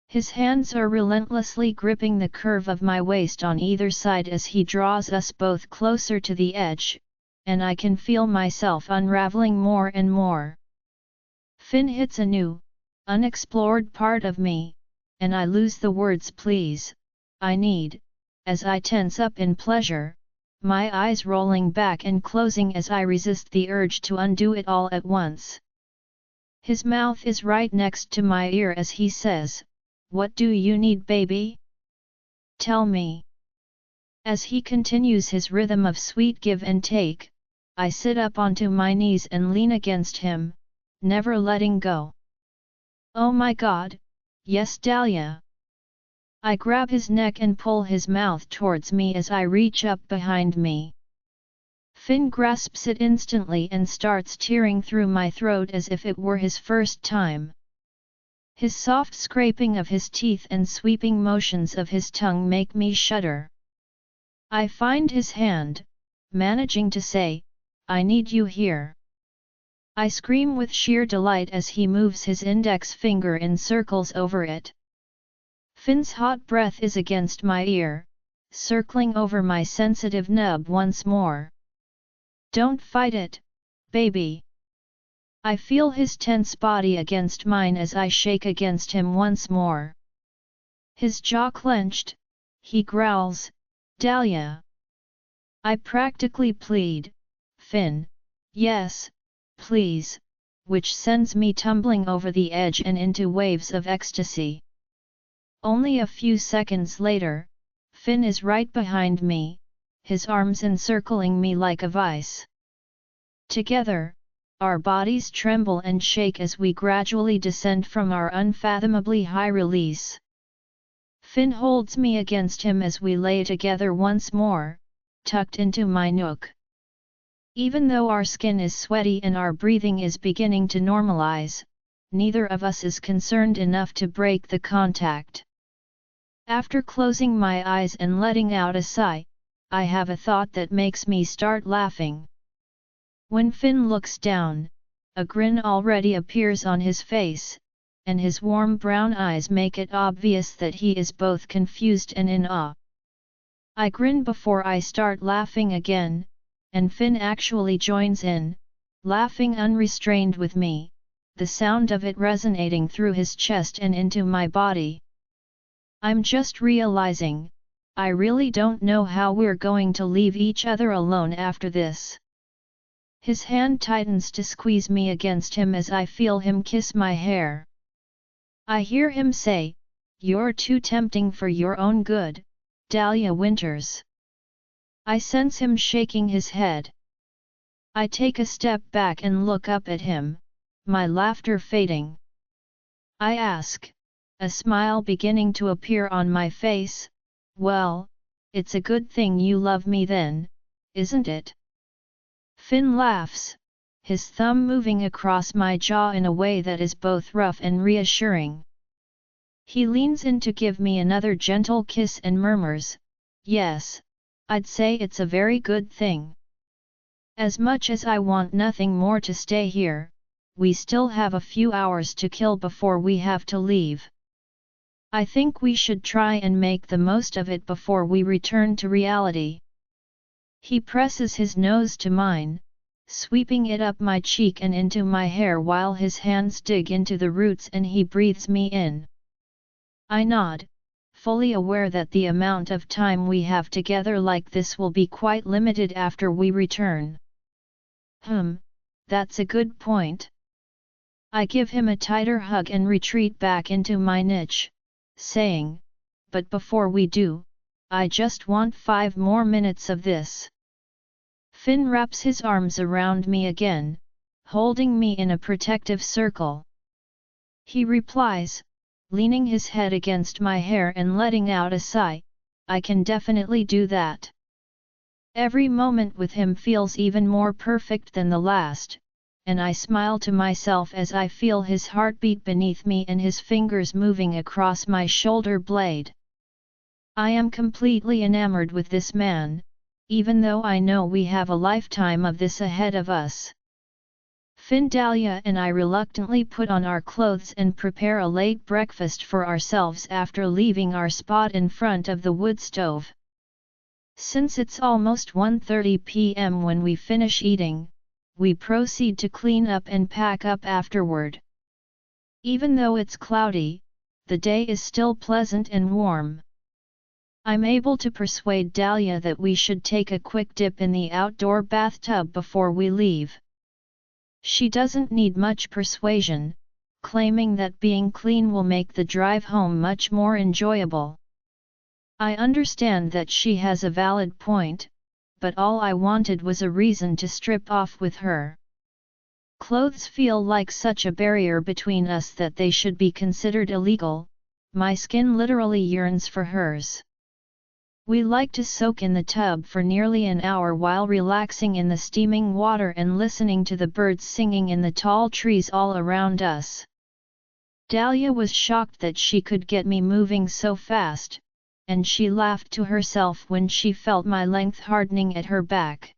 S1: His hands are relentlessly gripping the curve of my waist on either side as he draws us both closer to the edge, and I can feel myself unraveling more and more. Finn hits a new, unexplored part of me, and I lose the words please, I need, as I tense up in pleasure, my eyes rolling back and closing as I resist the urge to undo it all at once. His mouth is right next to my ear as he says, "What do you need, baby? Tell me." As he continues his rhythm of sweet give and take, I sit up onto my knees and lean against him, never letting go. Oh my God, yes Dahlia! I grab his neck and pull his mouth towards me as I reach up behind me. Finn grasps it instantly and starts tearing through my throat as if it were his first time. His soft scraping of his teeth and sweeping motions of his tongue make me shudder. I find his hand, managing to say, "I need you here." I scream with sheer delight as he moves his index finger in circles over it. Finn's hot breath is against my ear, circling over my sensitive nub once more. "Don't fight it, baby." I feel his tense body against mine as I shake against him once more. His jaw clenched, he growls, "Dahlia." I practically plead, "Finn, yes, please," which sends me tumbling over the edge and into waves of ecstasy. Only a few seconds later, Finn is right behind me, his arms encircling me like a vice. Together, our bodies tremble and shake as we gradually descend from our unfathomably high release. Finn holds me against him as we lay together once more, tucked into my nook. Even though our skin is sweaty and our breathing is beginning to normalize, neither of us is concerned enough to break the contact. After closing my eyes and letting out a sigh, I have a thought that makes me start laughing. When Finn looks down, a grin already appears on his face, and his warm brown eyes make it obvious that he is both confused and in awe. I grin before I start laughing again, and Finn actually joins in, laughing unrestrained with me, the sound of it resonating through his chest and into my body. I'm just realizing, I really don't know how we're going to leave each other alone after this. His hand tightens to squeeze me against him as I feel him kiss my hair. I hear him say, "You're too tempting for your own good, Dahlia Winters." I sense him shaking his head. I take a step back and look up at him, my laughter fading. I ask, a smile beginning to appear on my face, "Well, it's a good thing you love me then, isn't it?" Finn laughs, his thumb moving across my jaw in a way that is both rough and reassuring. He leans in to give me another gentle kiss and murmurs, "Yes, I'd say it's a very good thing. As much as I want nothing more to stay here, we still have a few hours to kill before we have to leave. I think we should try and make the most of it before we return to reality." He presses his nose to mine, sweeping it up my cheek and into my hair while his hands dig into the roots and he breathes me in. I nod, fully aware that the amount of time we have together like this will be quite limited after we return. That's a good point. I give him a tighter hug and retreat back into my niche, saying, "But before we do, I just want 5 more minutes of this." Finn wraps his arms around me again, holding me in a protective circle. He replies, leaning his head against my hair and letting out a sigh, "I can definitely do that." Every moment with him feels even more perfect than the last, and I smile to myself as I feel his heartbeat beneath me and his fingers moving across my shoulder blade. I am completely enamored with this man, even though I know we have a lifetime of this ahead of us. Dahlia and I reluctantly put on our clothes and prepare a late breakfast for ourselves after leaving our spot in front of the wood stove. Since it's almost 1:30 p.m. when we finish eating, we proceed to clean up and pack up afterward. Even though it's cloudy, the day is still pleasant and warm. I'm able to persuade Dahlia that we should take a quick dip in the outdoor bathtub before we leave. She doesn't need much persuasion, claiming that being clean will make the drive home much more enjoyable. I understand that she has a valid point, but all I wanted was a reason to strip off with her. Clothes feel like such a barrier between us that they should be considered illegal. My skin literally yearns for hers. We like to soak in the tub for nearly an hour while relaxing in the steaming water and listening to the birds singing in the tall trees all around us. Dahlia was shocked that she could get me moving so fast, and she laughed to herself when she felt my length hardening at her back.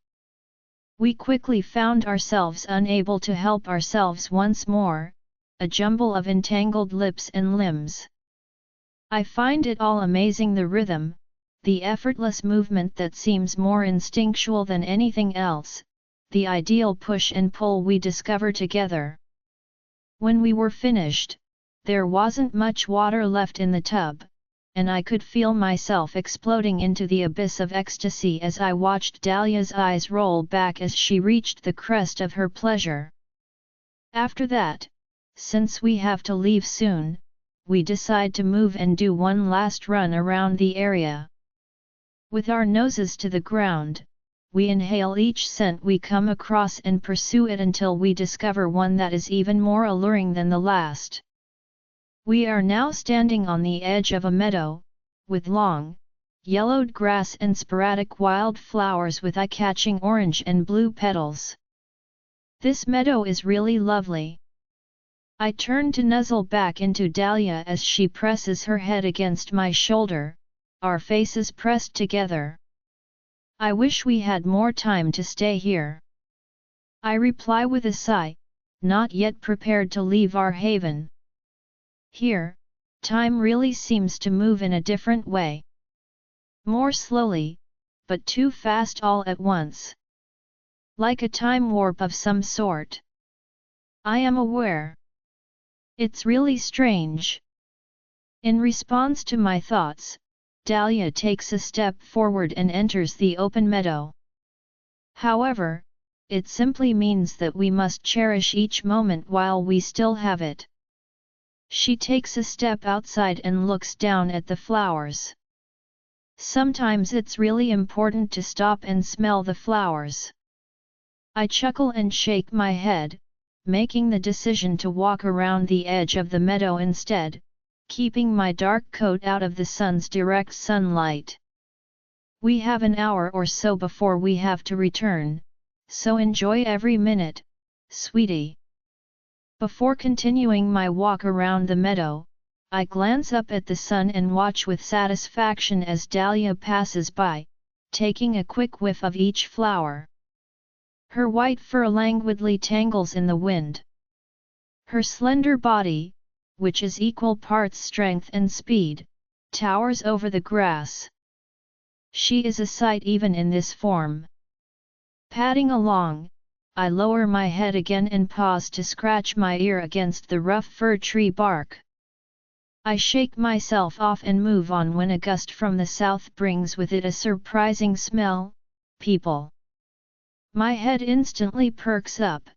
S1: We quickly found ourselves unable to help ourselves once more, a jumble of entangled lips and limbs. I find it all amazing, the rhythm, the effortless movement that seems more instinctual than anything else, the ideal push and pull we discover together. When we were finished, there wasn't much water left in the tub, and I could feel myself exploding into the abyss of ecstasy as I watched Dahlia's eyes roll back as she reached the crest of her pleasure. After that, since we have to leave soon, we decide to move and do one last run around the area. With our noses to the ground, we inhale each scent we come across and pursue it until we discover one that is even more alluring than the last. We are now standing on the edge of a meadow, with long, yellowed grass and sporadic wild flowers with eye-catching orange and blue petals. This meadow is really lovely. I turn to nuzzle back into Dahlia as she presses her head against my shoulder, our faces pressed together. I wish we had more time to stay here. I reply with a sigh, not yet prepared to leave our haven. Here, time really seems to move in a different way. More slowly, but too fast all at once. Like a time warp of some sort. I am aware. It's really strange. In response to my thoughts, Dahlia takes a step forward and enters the open meadow. However, it simply means that we must cherish each moment while we still have it. She takes a step outside and looks down at the flowers. Sometimes it's really important to stop and smell the flowers. I chuckle and shake my head, making the decision to walk around the edge of the meadow instead, keeping my dark coat out of the sun's direct sunlight. We have an hour or so before we have to return, so enjoy every minute, sweetie. Before continuing my walk around the meadow, I glance up at the sun and watch with satisfaction as Dahlia passes by, taking a quick whiff of each flower. Her white fur languidly tangles in the wind. Her slender body, which is equal parts strength and speed, towers over the grass. She is a sight even in this form. Padding along, I lower my head again and pause to scratch my ear against the rough fir tree bark. I shake myself off and move on when a gust from the south brings with it a surprising smell, people. My head instantly perks up,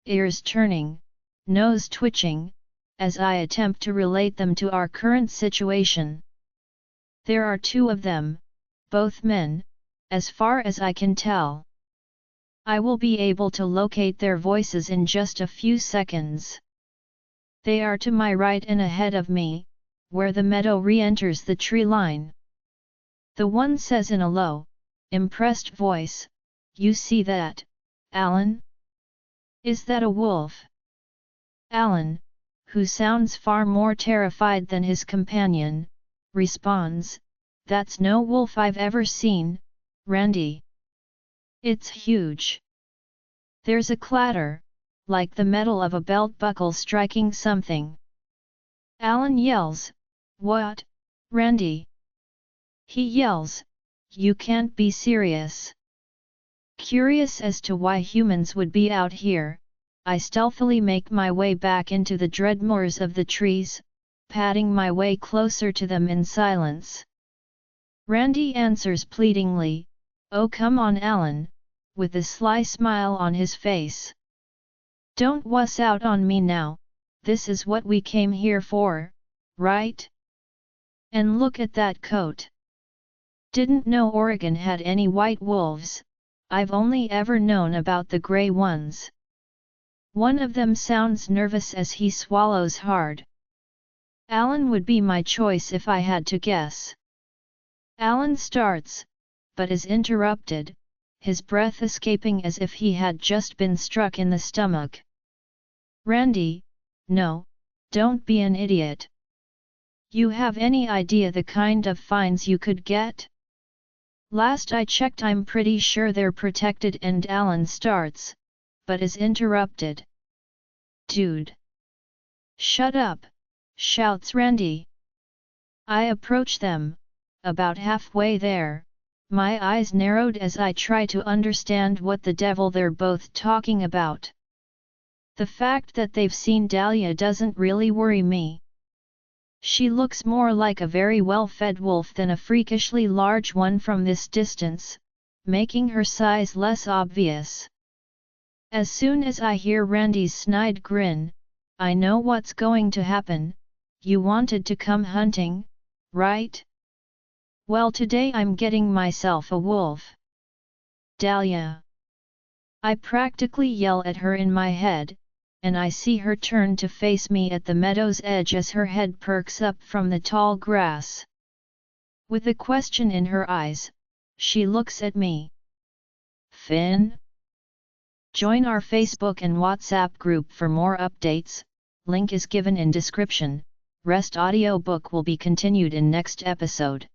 S1: ears turning, nose twitching, as I attempt to relate them to our current situation. There are two of them, both men, as far as I can tell. I will be able to locate their voices in just a few seconds. They are to my right and ahead of me, where the meadow re-enters the tree line. The one says in a low, impressed voice, "You see that, Alan?" Is that a wolf? Alan, who sounds far more terrified than his companion, responds, That's no wolf I've ever seen, Randy. It's huge. There's a clatter, like the metal of a belt buckle striking something. Alan yells, What, Randy? He yells, You can't be serious. Curious as to why humans would be out here, I stealthily make my way back into the dreadmoors of the trees, padding my way closer to them in silence. Randy answers pleadingly, Oh come on Alan, with a sly smile on his face. Don't wuss out on me now, this is what we came here for, right? And look at that coat. Didn't know Oregon had any white wolves, I've only ever known about the gray ones. One of them sounds nervous as he swallows hard. Alan would be my choice if I had to guess. Alan starts, but is interrupted, his breath escaping as if he had just been struck in the stomach. Randy, no, don't be an idiot. You have any idea the kind of fines you could get? Last I checked I'm pretty sure they're protected and Alan starts, but is interrupted. Dude! Shut up! Shouts Randy. I approach them, about halfway there, my eyes narrowed as I try to understand what the devil they're both talking about. The fact that they've seen Dahlia doesn't really worry me. She looks more like a very well-fed wolf than a freakishly large one from this distance, making her size less obvious. As soon as I hear Randy's snide grin, I know what's going to happen. You wanted to come hunting, right? Well, today I'm getting myself a wolf. Dahlia! I practically yell at her in my head, and I see her turn to face me at the meadow's edge as her head perks up from the tall grass. With a question in her eyes, she looks at me. Finn? Join our Facebook and WhatsApp group for more updates, link is given in description. Rest audiobook will be continued in next episode.